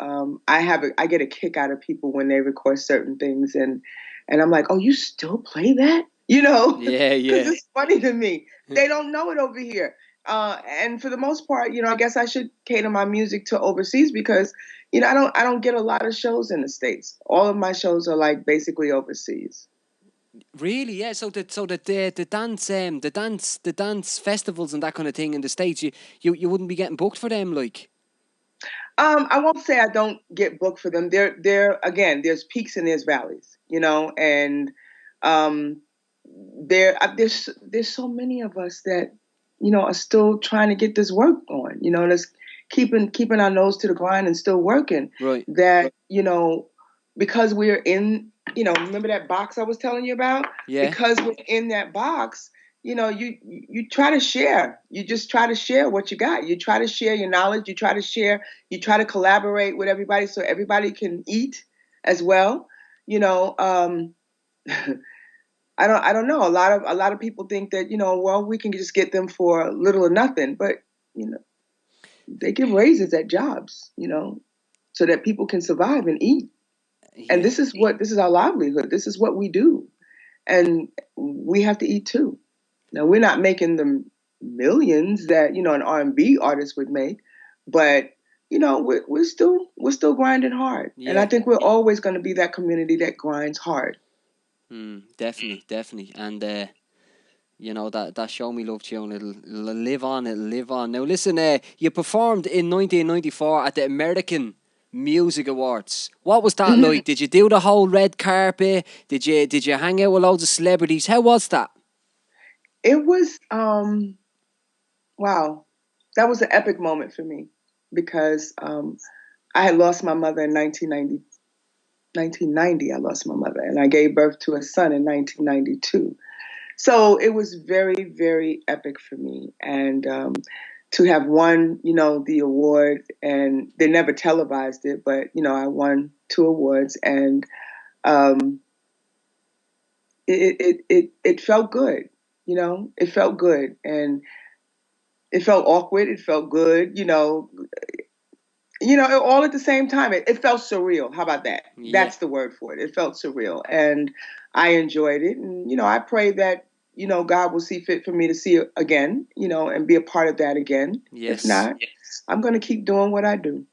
I get a kick out of people when they request certain things and I'm like, oh, you still play that? Yeah. Because it's funny to me. They don't know it over here. And for the most part, I guess I should cater my music to overseas because, I don't get a lot of shows in the States. All of my shows are like basically overseas. Really? Yeah. So the dance festivals and that kind of thing in the States, you wouldn't be getting booked for them, like. I won't say I don't get booked for them. Again, there's peaks and there's valleys, and there's so many of us that are still trying to get this work on. That's keeping our nose to the grind and still working. Right. That because we're in remember that box I was telling you about? Yeah. Because we're in that box, you try to share. You just try to share what you got. You try to share your knowledge. You try to collaborate with everybody so everybody can eat as well. I don't know. A lot of people think that, well, we can just get them for little or nothing, but they give raises at jobs, so that people can survive and eat. Yeah. And this is our livelihood. This is what we do. And we have to eat too. Now, we're not making the millions that, an R&B artist would make, but we're still grinding hard. Yeah. And I think we're always going to be that community that grinds hard. Definitely. And that Show Me Love tune, it'll live on. Now listen, you performed in 1994 at the American Music Awards. What was that like? Did you do the whole red carpet? Did you hang out with loads of celebrities? How was that? It was wow. That was an epic moment for me because I had lost my mother in 1990. 1990, I lost my mother, and I gave birth to a son in 1992. So it was very, very epic for me. And to have won, the award, and they never televised it, but, I won 2 awards. And um, it felt good. It felt good, and it felt awkward. It felt good. All at the same time. It felt surreal. How about that? Yeah. That's the word for it. It felt surreal, and I enjoyed it. And I pray that God will see fit for me to see it again. And be a part of that again. If Yes. not, I'm going to keep doing what I do.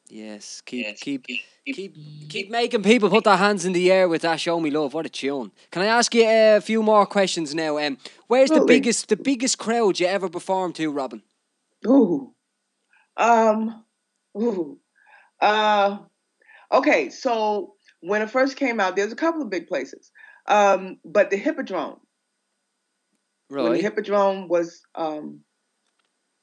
Yes. Keep making people put their hands in the air with that "Show Me Love." What a tune! Can I ask you a few more questions now? Where's Absolutely. the biggest crowd you ever performed to, Robin? Ooh. Um. Ooh. Uh. Okay. So when it first came out, there's a couple of big places. But the Hippodrome. When the Right. Hippodrome was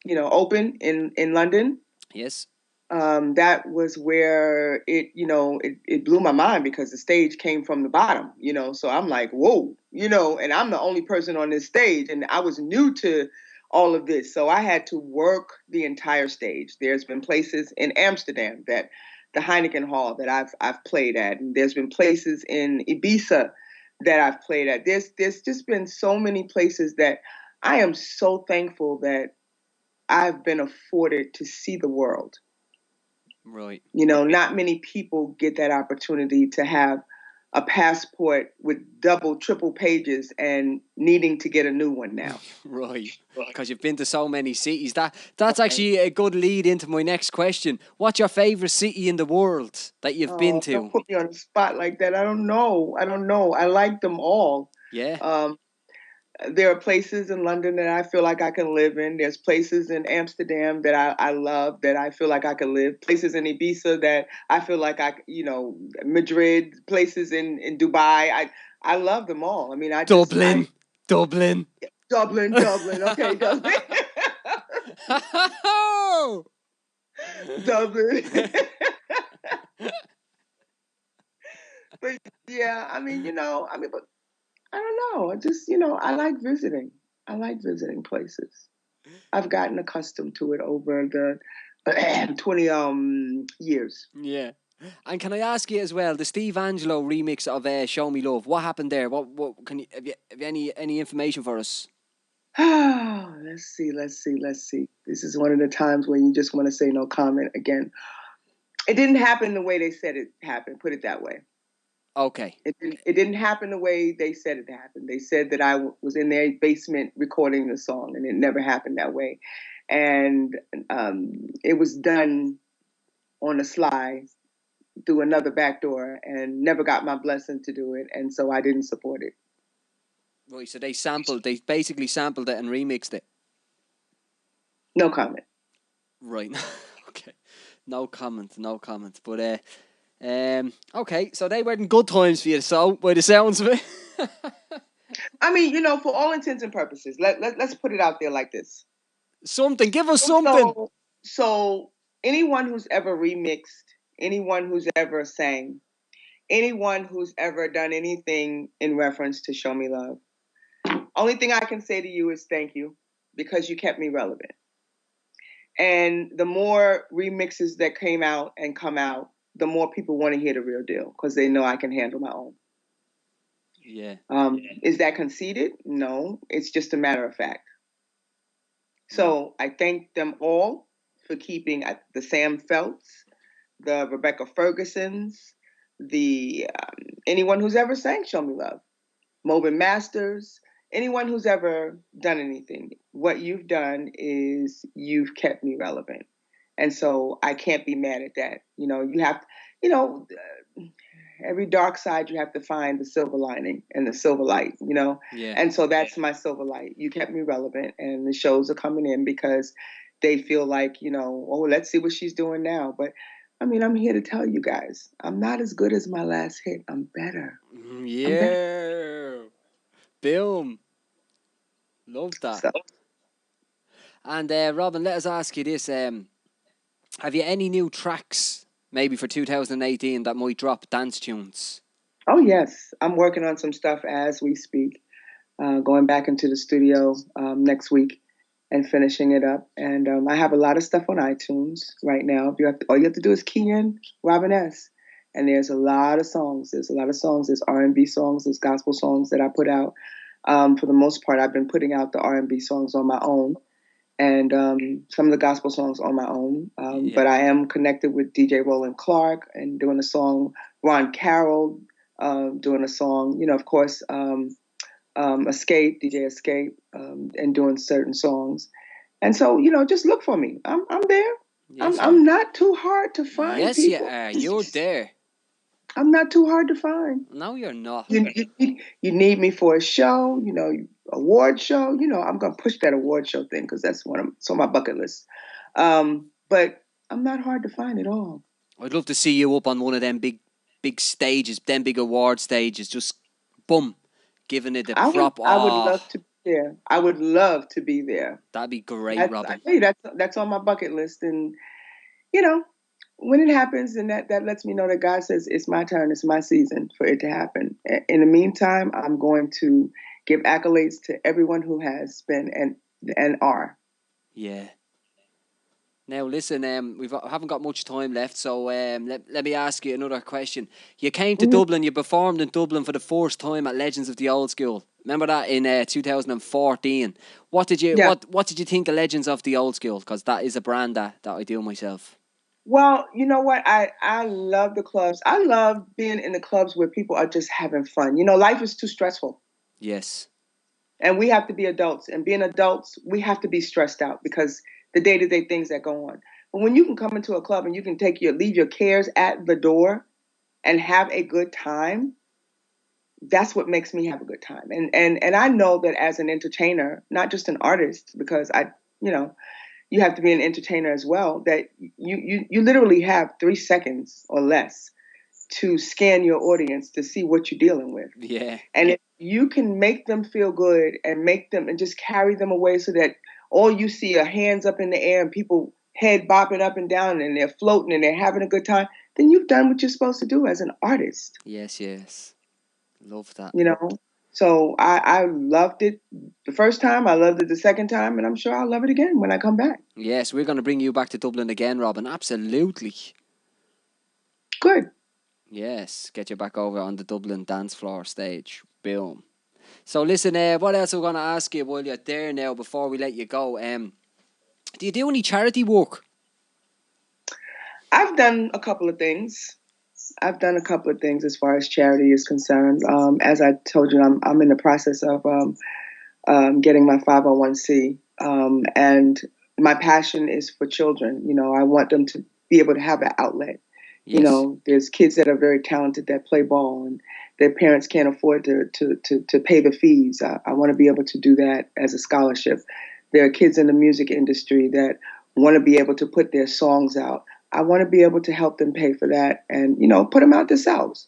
open in London. Yes. That was where it blew my mind because the stage came from the bottom, so I'm like, whoa, and I'm the only person on this stage, and I was new to all of this, so I had to work the entire stage. There's been places in Amsterdam, that the Heineken Hall, that I've played at, and there's been places in Ibiza that I've played at. There's just been so many places that I am so thankful that I've been afforded to see the world. Right. Not many people get that opportunity to have a passport with double, triple pages and needing to get a new one now. Right. Because you've been to so many cities. That's actually a good lead into my next question. What's your favorite city in the world that you've been to? Don't put me on the spot like that. I don't know. I like them all. Yeah. There are places in London that I feel like I can live in. There's places in Amsterdam that I love, that I feel like I can live. Places in Ibiza that I feel like Madrid, places in Dubai. I love them all. I mean, Dublin. Dublin. Okay, Dublin. Dublin. But yeah, but I don't know. I just, I like visiting. I like visiting places. I've gotten accustomed to it over the 20 years. Yeah. And can I ask you as well, the Steve Angello remix of "Show Me Love"? What happened there? What can you have you any information for us? Let's see. This is one of the times where you just want to say no comment again. It didn't happen the way they said it happened. Put it that way. Okay. It didn't happen the way they said it happened. They said that I was in their basement recording the song, and it never happened that way. And it was done on the sly through another back door, and never got my blessing to do it, and so I didn't support it. Right. So they basically sampled it and remixed it. No comment. Right. Okay. No comment. But okay. So they weren't good times for you, so by the sounds of it. I mean, for all intents and purposes, let's put it out there like this. Something. Give us something. So anyone who's ever remixed, anyone who's ever sang, anyone who's ever done anything in reference to Show Me Love, only thing I can say to you is thank you, because you kept me relevant. And the more remixes that came out and come out, the more people want to hear the real deal, because they know I can handle my own. Yeah. Is that conceited? No, it's just a matter of fact. So I thank them all for keeping the Sam Felts, the Rebecca Fergusons, the anyone who's ever sang "Show Me Love," Mobin Masters, anyone who's ever done anything. What you've done is you've kept me relevant, and so I can't be mad at that. You have, every dark side you have to find the silver lining and the silver light. Yeah. And so that's my silver light. You kept me relevant, and the shows are coming in because they feel like, oh, let's see what she's doing now. But I mean, I'm here to tell you guys, I'm not as good as my last hit. I'm better. Yeah. I'm better. Boom. Love that. So, And Robin, let us ask you this: have you any new tracks, maybe for 2018, that might drop, dance tunes? oh yes, I'm working on some stuff as we speak. Going back into the studio next week and finishing it up. And I have a lot of stuff on iTunes right now. All you have to do is key in Robin S. and there's a lot of songs. There's a lot of songs. There's R&B songs. There's gospel songs that I put out. For the most part, I've been putting out the R&B songs on my own, and some of the gospel songs on my own. But I am connected with DJ Roland Clark and doing a song. Ron Carroll doing a song. Of course, Escape, DJ Escape, and doing certain songs. And so, just look for me. I'm there. Yes, I'm not too hard to find. yes, people. you are. You're there. I'm not too hard to find. No, you're not. You need me for a show, award show. I'm gonna push that award show thing because that's it's on my bucket list. But I'm not hard to find at all. I'd love to see you up on one of them big stages, them big award stages. Just boom, giving it the prop. I would love to be there. I would love to be there. That'd be great, Robin. I tell you, that's on my bucket list, and when it happens, and that lets me know that God says it's my turn, it's my season for it to happen. In the meantime, I'm going to give accolades to everyone who has been and are. Yeah. Now listen, we haven't got much time left, so let me ask you another question. You came to Dublin, you performed in Dublin for the first time at Legends of the Old School. Remember that in 2014. What did you what did you think of Legends of the Old School? Because that is a brand that I do myself. Well, you know what? I love the clubs. I love being in the clubs where people are just having fun. Life is too stressful. Yes. And we have to be adults. And being adults, we have to be stressed out because the day-to-day things that go on. But when you can come into a club and you can leave your cares at the door and have a good time, that's what makes me have a good time. And I know that as an entertainer, not just an artist, because you have to be an entertainer as well, that you literally have 3 seconds or less to scan your audience to see what you're dealing with. Yeah. And if you can make them feel good and make them and just carry them away so that all you see are hands up in the air and people head bopping up and down and they're floating and they're having a good time, then you've done what you're supposed to do as an artist. Yes. Love that. So I loved it the first time, I loved it the second time, and I'm sure I'll love it again when I come back. Yes, we're going to bring you back to Dublin again, Robin. Absolutely. Good. Yes, get you back over on the Dublin dance floor stage. Boom. So listen, what else I'm going to ask you while you're there now before we let you go? Do you do any charity work? I've done a couple of things. As far as charity is concerned. As I told you, I'm in the process of getting my 501c, and my passion is for children. I want them to be able to have an outlet. Yes. There's kids that are very talented that play ball, and their parents can't afford to pay the fees. I want to be able to do that as a scholarship. There are kids in the music industry that want to be able to put their songs out. I want to be able to help them pay for that and, put them out themselves.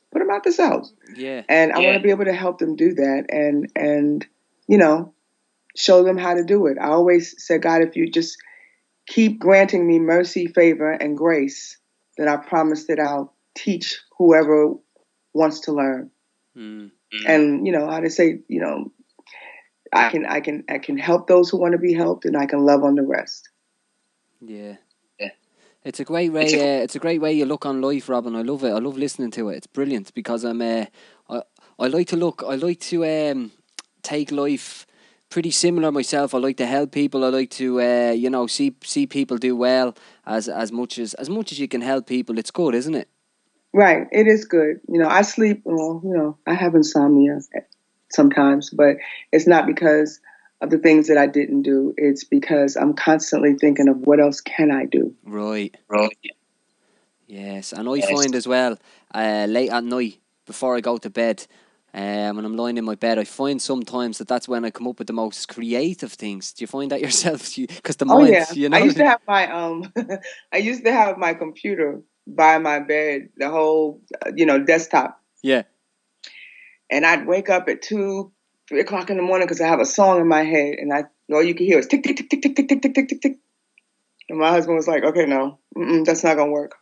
Yeah. And I want to be able to help them do that and show them how to do it. I always said, God, if you just keep granting me mercy, favor, and grace, then I promise that I'll teach whoever wants to learn. Mm. And, how to say, I can help those who want to be helped, and I can love on the rest. Yeah. It's a great way. It's a great way you look on life, Robin. I love it. I love listening to it. It's brilliant because I like to take life pretty similar myself. I like to help people. I like to see people do well as much as you can help people. It's good, isn't it? Right. It is good. I sleep. Well, I have insomnia sometimes, but it's not because of the things that I didn't do. It's because I'm constantly thinking of what else can I do. Right. Yes, and I find as well, late at night before I go to bed, when I'm lying in my bed, I find sometimes that's when I come up with the most creative things. Do you find that yourself? Because the mind, I used to have my I used to have my computer by my bed, the whole desktop. Yeah. And I'd wake up at 2, 3 o'clock in the morning because I have a song in my head, and all you can hear is tick, tick, tick, tick, tick, tick, tick, tick, tick, tick, tick. And my husband was like, okay, no, that's not going to work.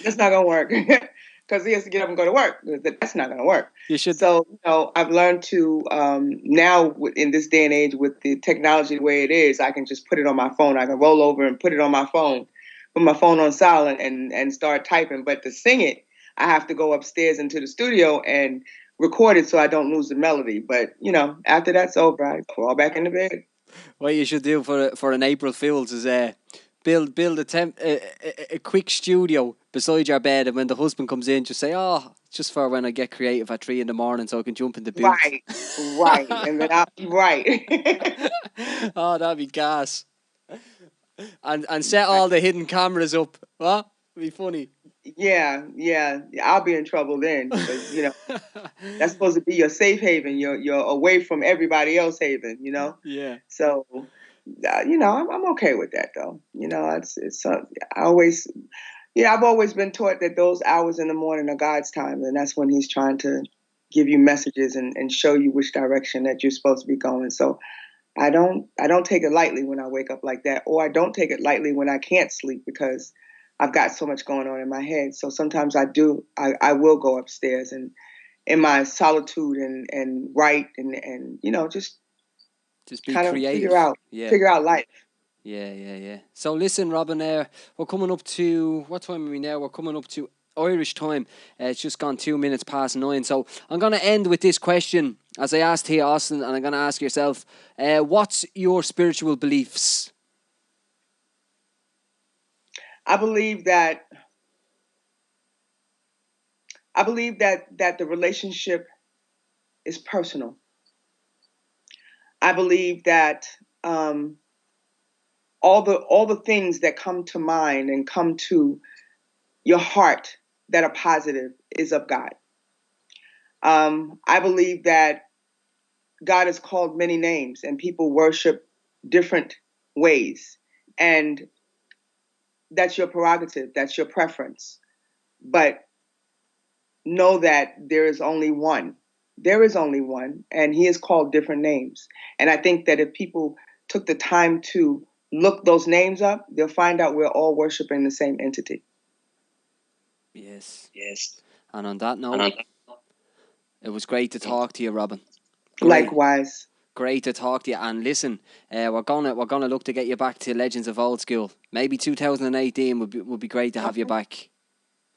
That's not going to work. Because he has to get up and go to work. That's not going to work. You should. So, I've learned to, now in this day and age with the technology the way it is, I can just put it on my phone. I can roll over and put it on my phone, put my phone on silent and start typing. But to sing it, I have to go upstairs into the studio and record it so I don't lose the melody. But after that's over, I crawl back into bed. What you should do for an April Fools is build a quick studio beside your bed, and when the husband comes in, just say, "Oh, just for when I get creative at 3 a.m, so I can jump in the booth." Right, and then I'll be right. Oh, that'd be gas. And set all the hidden cameras up. What? It'd be funny. Yeah, I'll be in trouble then because that's supposed to be your safe haven. You're away from everybody else haven. Yeah. So, I'm okay with that though. It's I always, I've always been taught that those hours in the morning are God's time, and that's when He's trying to give you messages and show you which direction that you're supposed to be going. So, I don't take it lightly when I wake up like that, or I don't take it lightly when I can't sleep because I've got so much going on in my head. So sometimes I will go upstairs and in my solitude and write and just be kind of creative. figure out life. Yeah. So listen, Robin, we're coming up to, what time are we now? We're coming up to Irish time. It's just gone 2 minutes past 9. So I'm going to end with this question, as I asked here, Austin, and I'm going to ask yourself, what's your spiritual beliefs? I believe that the relationship is personal. I believe that all the things that come to mind and come to your heart that are positive is of God. I believe that God is called many names and people worship different ways. And that's your prerogative, that's your preference. But know that there is only one. There is only one, and He is called different names. And I think that if people took the time to look those names up, they'll find out we're all worshiping the same entity. Yes. And on that note, it was great to talk to you, Robin. Likewise. Great to talk to you. And listen, we're gonna look to get you back to Legends of Old School. Maybe 2018 would be great to have you back.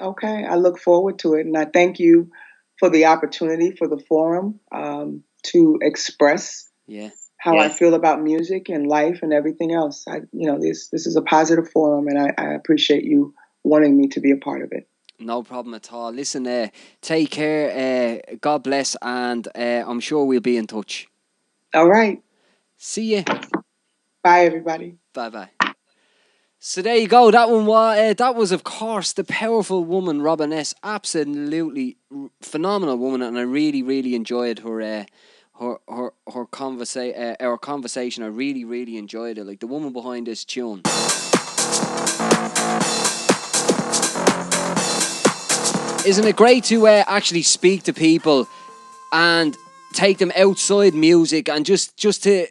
Okay, I look forward to it, and I thank you for the opportunity, for the forum, to express how I feel about music and life and everything else. This is a positive forum, and I appreciate you wanting me to be a part of it. No problem at all. Listen, take care. God bless, and I'm sure we'll be in touch. All right. See you. Bye, everybody. Bye. So there you go. That was of course the powerful woman Robin S. Absolutely phenomenal woman, and I really, really enjoyed her our conversation. I really, really enjoyed it. Like the woman behind this tune. Isn't it great to actually speak to people and take them outside music and just to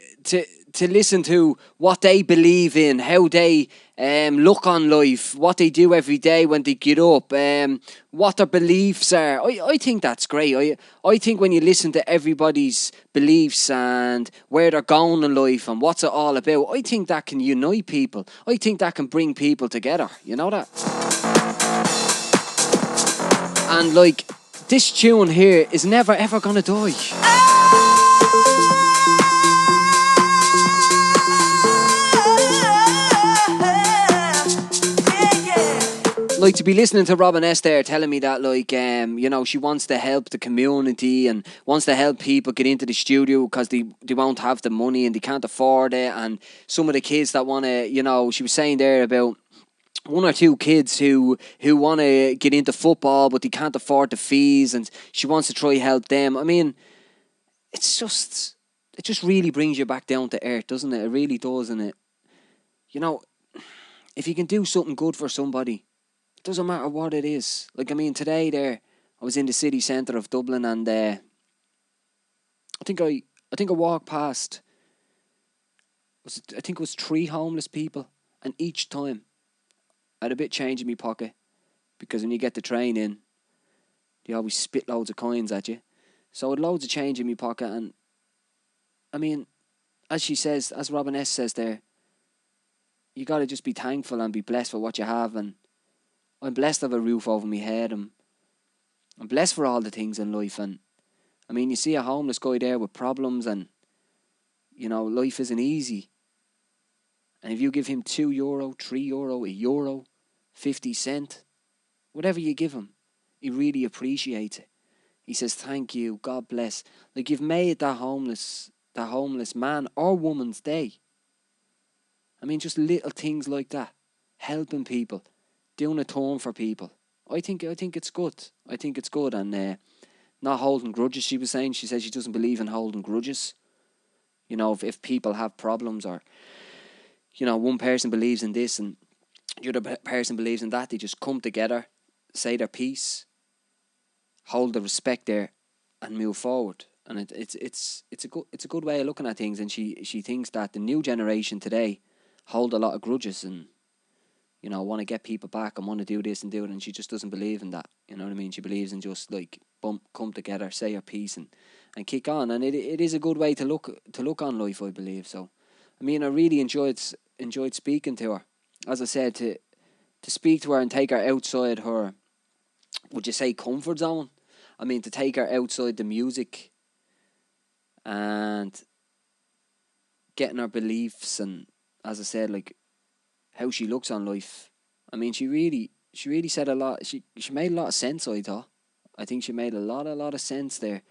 listen to what they believe in, how they look on life, what they do every day when they get up, what their beliefs are. I think that's great. I think when you listen to everybody's beliefs and where they're going in life and what's it all about, I think that can unite people. I think that can bring people together. You know that? And like, this tune here is never ever gonna die. Like, to be listening to Robin S there telling me that, like, she wants to help the community and wants to help people get into the studio because they won't have the money and they can't afford it. And some of the kids that want to, she was saying there about one or two kids who want to get into football but they can't afford the fees, and she wants to try help them. I mean, it just really brings you back down to earth, doesn't it? It really does, and if you can do something good for somebody, it doesn't matter what it is. Like, I mean, today there, I was in the city centre of Dublin, and I think I walked past. I think it was 3 homeless people, and each time I had a bit of change in my pocket, because when you get the train in, they always spit loads of coins at you. So I had loads of change in my pocket, and I mean, as she says, as Robin S says there, you gotta just be thankful and be blessed for what you have. And I'm blessed to have a roof over my head. I'm I'm blessed for all the things in life. And I mean, you see a homeless guy there with problems, and you know, life isn't easy. And if you give him €2, €3, €1, 50 cents, whatever you give him, he really appreciates it. He says, thank you, God bless. Like, you've made that homeless man or woman's day. I mean, just little things like that. Helping people. Doing a turn for people. I think it's good. I think it's good. And not holding grudges, she was saying. She says she doesn't believe in holding grudges. You know, if people have problems, or, you know, one person believes in this and the other person believes in that, they just come together, say their piece, hold the respect there, and move forward. And it's a good way of looking at things. And she thinks that the new generation today hold a lot of grudges and, you know, want to get people back and want to do this and do it, and she just doesn't believe in that. You know what I mean? She believes in just like come together, say your piece, and kick on. And it is a good way to look on life, I believe. So, I mean, I really enjoyed speaking to her. As I said, to speak to her and take her outside her, would you say, comfort zone? I mean, to take her outside the music and getting her beliefs, and as I said, like, how she looks on life. I mean, she really said a lot. She made a lot of sense, I thought. I think she made a lot of sense there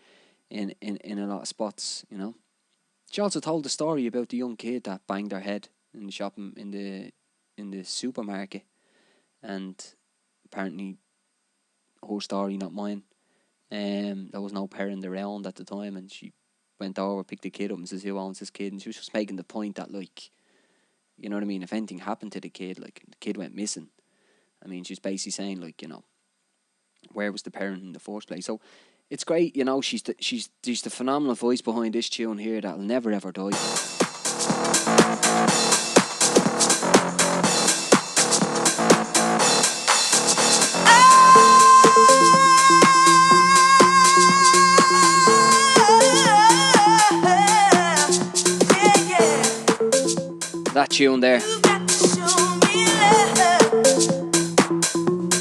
in a lot of spots, you know. She also told the story about the young kid that banged her head in the shopping in the supermarket, and apparently her story, not mine. There was no parent around at the time, and she went over, picked the kid up, and says, "Who owns this kid?" And she was just making the point that, like, you know what I mean, if anything happened to the kid, like the kid went missing, I mean, she's basically saying, like, you know, where was the parent in the first place? So it's great, you know. She's the phenomenal voice behind this tune here that'll never ever die. That tune there.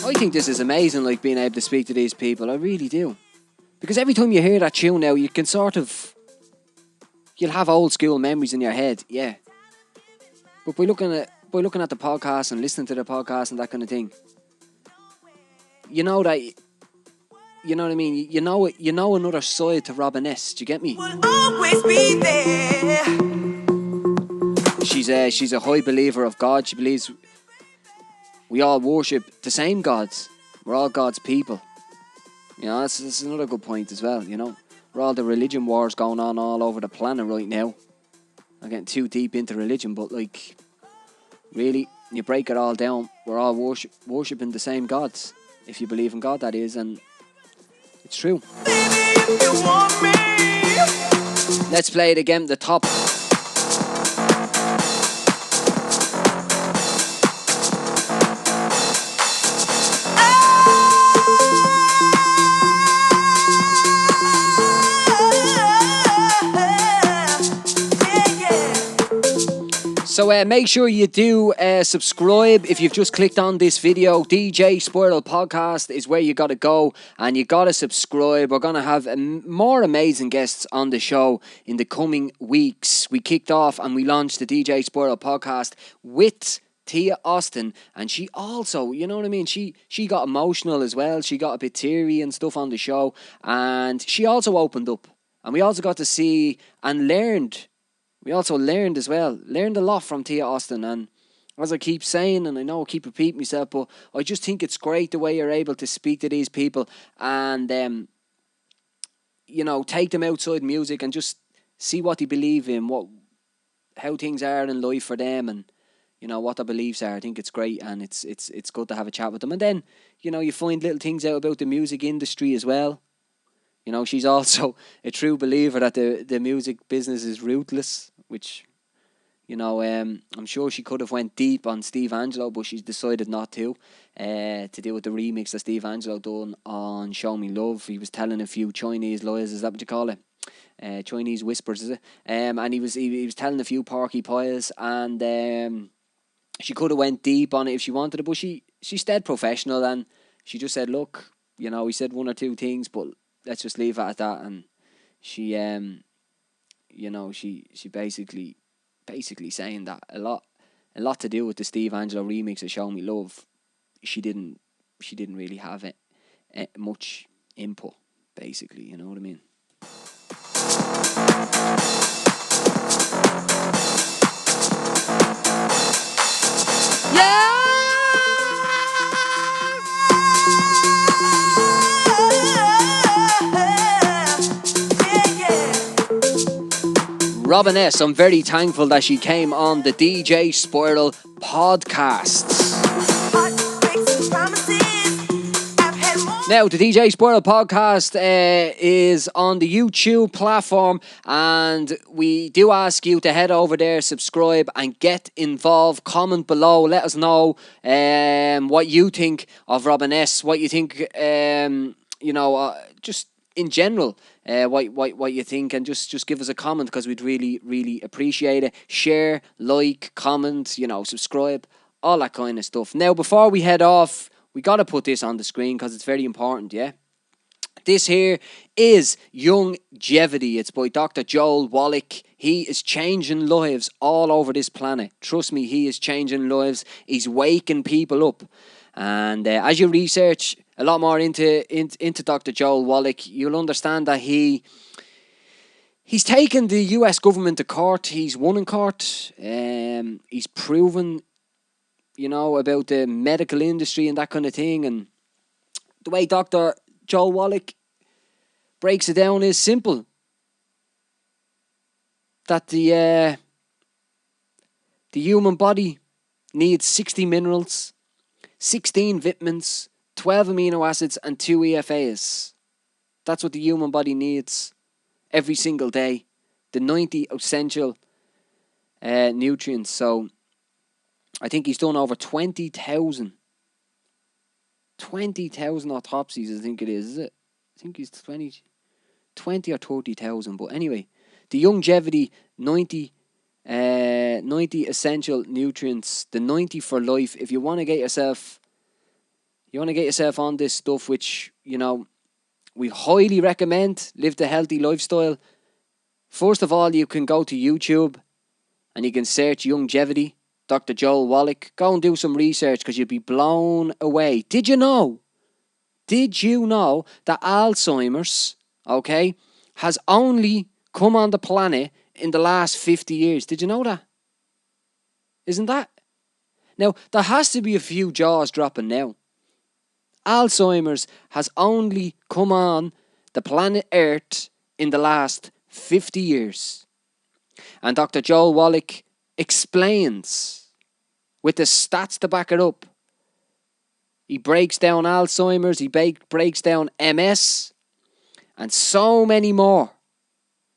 I think this is amazing, like, being able to speak to these people. I really do. Because every time you hear that tune now, you can sort of, you'll have old school memories in your head, yeah. But by looking at the podcast and listening to the podcast and that kind of thing, you know that, you know what I mean, you know another side to Robin S. Do you get me? Will always be there. She's a high believer of God. She believes we all worship the same gods. We're all God's people. You know, that's another good point as well, you know. We're all the religion wars going on all over the planet right now. I'm getting too deep into religion, but, like, really, you break it all down, we're all worshipping the same gods. If you believe in God, that is, and it's true. Baby, if you want me. Let's play it again, the top. So make sure you do subscribe. If you've just clicked on this video, DJ Spiral Podcast is where you got to go, and you got to subscribe. We're going to have more amazing guests on the show in the coming weeks. We kicked off and we launched the DJ Spiral Podcast with Tia Austin, and she also, you know what I mean, she got emotional as well. She got a bit teary and stuff on the show, and she also opened up, and we also got to see and learned. We also learned as well, learned a lot from Tia Austin. And as I keep saying, and I know I keep repeating myself, but I just think it's great the way you're able to speak to these people and, you know, take them outside music and just see what they believe in, how things are in life for them, and, you know, what their beliefs are. I think it's great, and it's good to have a chat with them. And then, you know, you find little things out about the music industry as well. You know, she's also a true believer that the music business is ruthless, which, you know, I'm sure she could have went deep on Steve Angello, but she's decided not to do with the remix that Steve Angello done on Show Me Love. He was telling a few Chinese lies, is that what you call it? Chinese whispers, is it? And he was telling a few porky pies, and she could have went deep on it if she wanted to, but she stayed professional, and she just said, look, You know, he said one or two things, but let's just leave it at that. And she, you know, she basically saying that a lot to do with the Steve Angelo remix of "Show Me Love." She didn't really have it much input, basically. You know what I mean? Robin S., I'm very thankful that she came on the DJ Spiral podcast. Now, the DJ Spiral podcast is on the YouTube platform, and we do ask you to head over there, subscribe, and get involved. Comment below. Let us know what you think of Robin S., what you think, just in general, what you think, and just give us a comment, because we'd really appreciate it. Share, like, comment, subscribe, all that kind of stuff. Now, before we head off, we got to put this on the screen because it's very important, yeah? This here is Youngevity. It's by Dr. Joel Wallach. He is changing lives all over this planet. Trust me, he is changing lives. He's waking people up. And as you research a lot more into Dr. Joel Wallach, you'll understand that he's taken the US government to court. He's won in court. He's proven, about the medical industry and that kind of thing. And the way Dr. Joel Wallach breaks it down is simple. That the human body needs 60 minerals, 16 vitamins, 12 amino acids, and 2 EFAs. That's what the human body needs every single day. The 90 essential nutrients. So I think he's done over 20,000 autopsies, I think it is it? I think he's 20 or 30,000. But anyway, the Youngevity 90 essential nutrients, the 90 for life. If you want to get yourself on this stuff, which, we highly recommend, live the healthy lifestyle. First of all, you can go to YouTube and you can search Youngevity, Dr. Joel Wallach. Go and do some research, because you'll be blown away. Did you know that Alzheimer's, has only come on the planet in the last 50 years? Did you know that? Isn't that? Now, there has to be a few jaws dropping now. Alzheimer's has only come on the planet Earth in the last 50 years. And Dr. Joel Wallach explains, with the stats to back it up. He breaks down Alzheimer's, he breaks down MS, and so many more.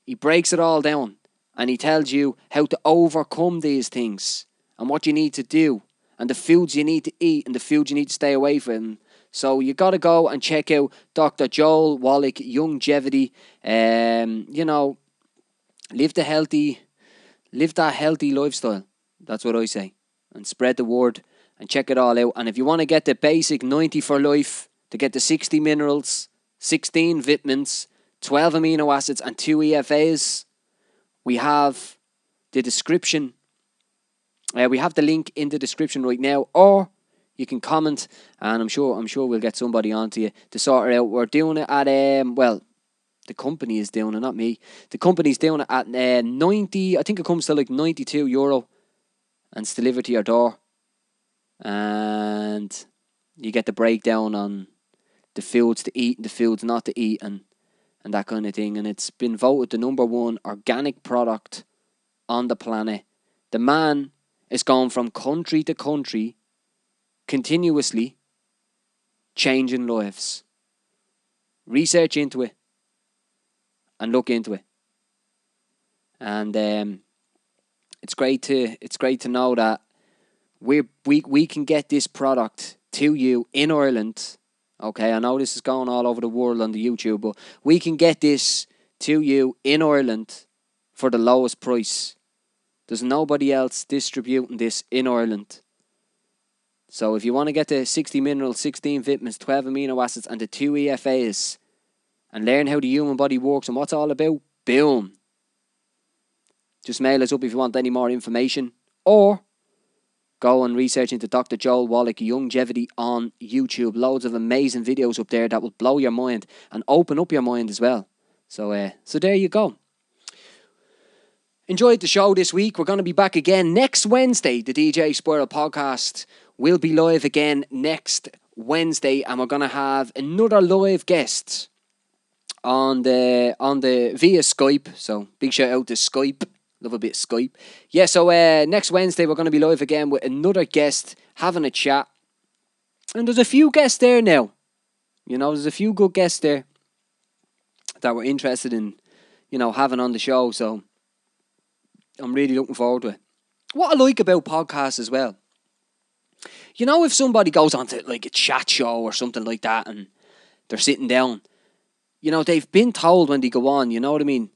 He breaks it all down, and he tells you how to overcome these things, and what you need to do, and the foods you need to eat, and the foods you need to stay away from. So you got to go and check out Dr. Joel Wallach, Youngevity. Live that healthy lifestyle. That's what I say. And spread the word and check it all out. And if you want to get the basic 90 for life, to get the 60 minerals, 16 vitamins, 12 amino acids, and 2 EFAs, we have the description. We have the link in the description right now, or you can comment, and I'm sure we'll get somebody onto you to sort it out. We're doing it at the company is doing it, not me. The company's doing it at 90. I think it comes to like €92, and it's delivered to your door. And you get the breakdown on the foods to eat and the foods not to eat, and that kind of thing. And it's been voted the number one organic product on the planet. The man is going from country to country, continuously changing lives. Research into it and look into it. And it's great to know that we can get this product to you in Ireland. Okay, I know this is going all over the world on the YouTube, but we can get this to you in Ireland for the lowest price. There's nobody else distributing this in Ireland. So if you want to get the 60 minerals, 16 vitamins, 12 amino acids, and the 2 EFAs, and learn how the human body works and what's all about, boom. Just mail us up if you want any more information. Or go and research into Dr. Joel Wallach Youngevity on YouTube. Loads of amazing videos up there that will blow your mind and open up your mind as well. So there you go. Enjoyed the show this week. We're going to be back again next Wednesday. The DJ Spoiler podcast will be live again next Wednesday, and we're going to have another live guest on the via Skype. So big shout out to Skype. Love a bit of Skype. Yeah, so next Wednesday we're going to be live again with another guest, having a chat. And there's a few guests there now. You know, there's a few good guests there that we're interested in, you know, having on the show. So I'm really looking forward to it. What I like about podcasts as well, you know, if somebody goes on to like a chat show or something like that and they're sitting down, you know, they've been told when they go on, you know what I mean?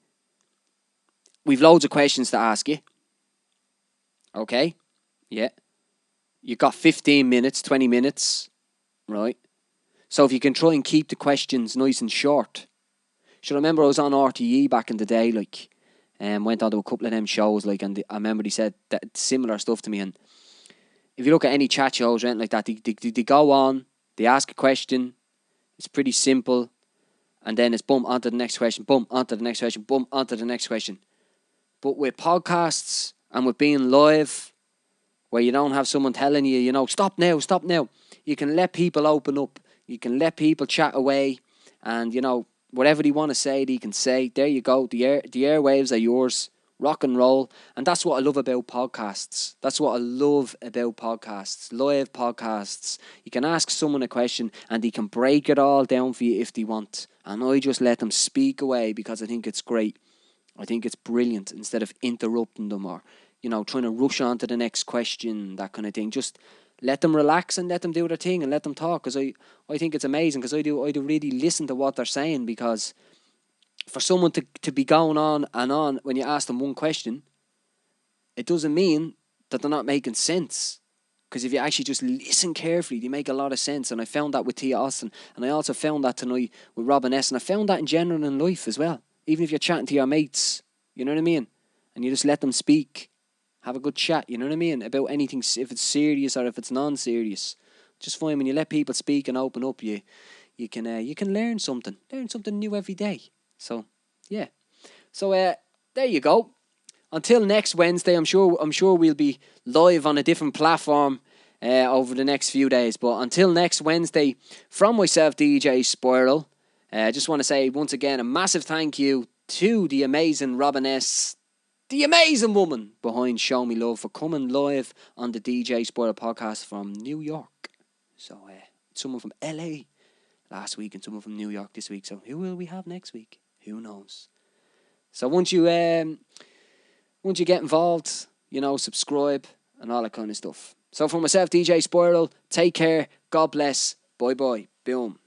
We've loads of questions to ask you. Okay? Yeah. You've got 15 minutes, 20 minutes, right? So if you can try and keep the questions nice and short. So I remember I was on RTE back in the day, like, went on to a couple of them shows, like, and I remember they said that similar stuff to me. And if you look at any chat shows or anything like that, they go on, they ask a question, it's pretty simple, and then it's boom, on to the next question, boom, on to the next question, boom, on to the next question. But with podcasts and with being live, where you don't have someone telling you, you know, stop now, you can let people open up, you can let people chat away, and, you know, whatever they want to say, they can say. There you go. The airwaves are yours. Rock and roll. And that's what I love about podcasts. That's what I love about podcasts. Live podcasts. You can ask someone a question and they can break it all down for you if they want. And I just let them speak away because I think it's great. I think it's brilliant, instead of interrupting them or, you know, trying to rush on to the next question, that kind of thing. Just let them relax and let them do their thing and let them talk, because I think it's amazing, because I do really listen to what they're saying, because for someone to be going on and on when you ask them one question, it doesn't mean that they're not making sense. Because if you actually just listen carefully, they make a lot of sense. And I found that with Tia Austin, and I also found that tonight with Robin S. And I found that in general in life as well. Even if you're chatting to your mates, you know what I mean? And you just let them speak. Have a good chat, you know what I mean? About anything, if it's serious or if it's non-serious. Just find when you let people speak and open up, you can learn something new every day. So yeah, so there you go. Until next Wednesday, I'm sure we'll be live on a different platform over the next few days. But until next Wednesday, from myself, DJ Spiral, I just want to say once again a massive thank you to the amazing Robin S., the amazing woman behind Show Me Love, for coming live on the DJ Spoiler podcast from New York. So, someone from LA last week and someone from New York this week. So, who will we have next week? Who knows? So, once you get involved, you know, subscribe and all that kind of stuff. So, for myself, DJ Spoiler, take care. God bless. Bye-bye. Boom.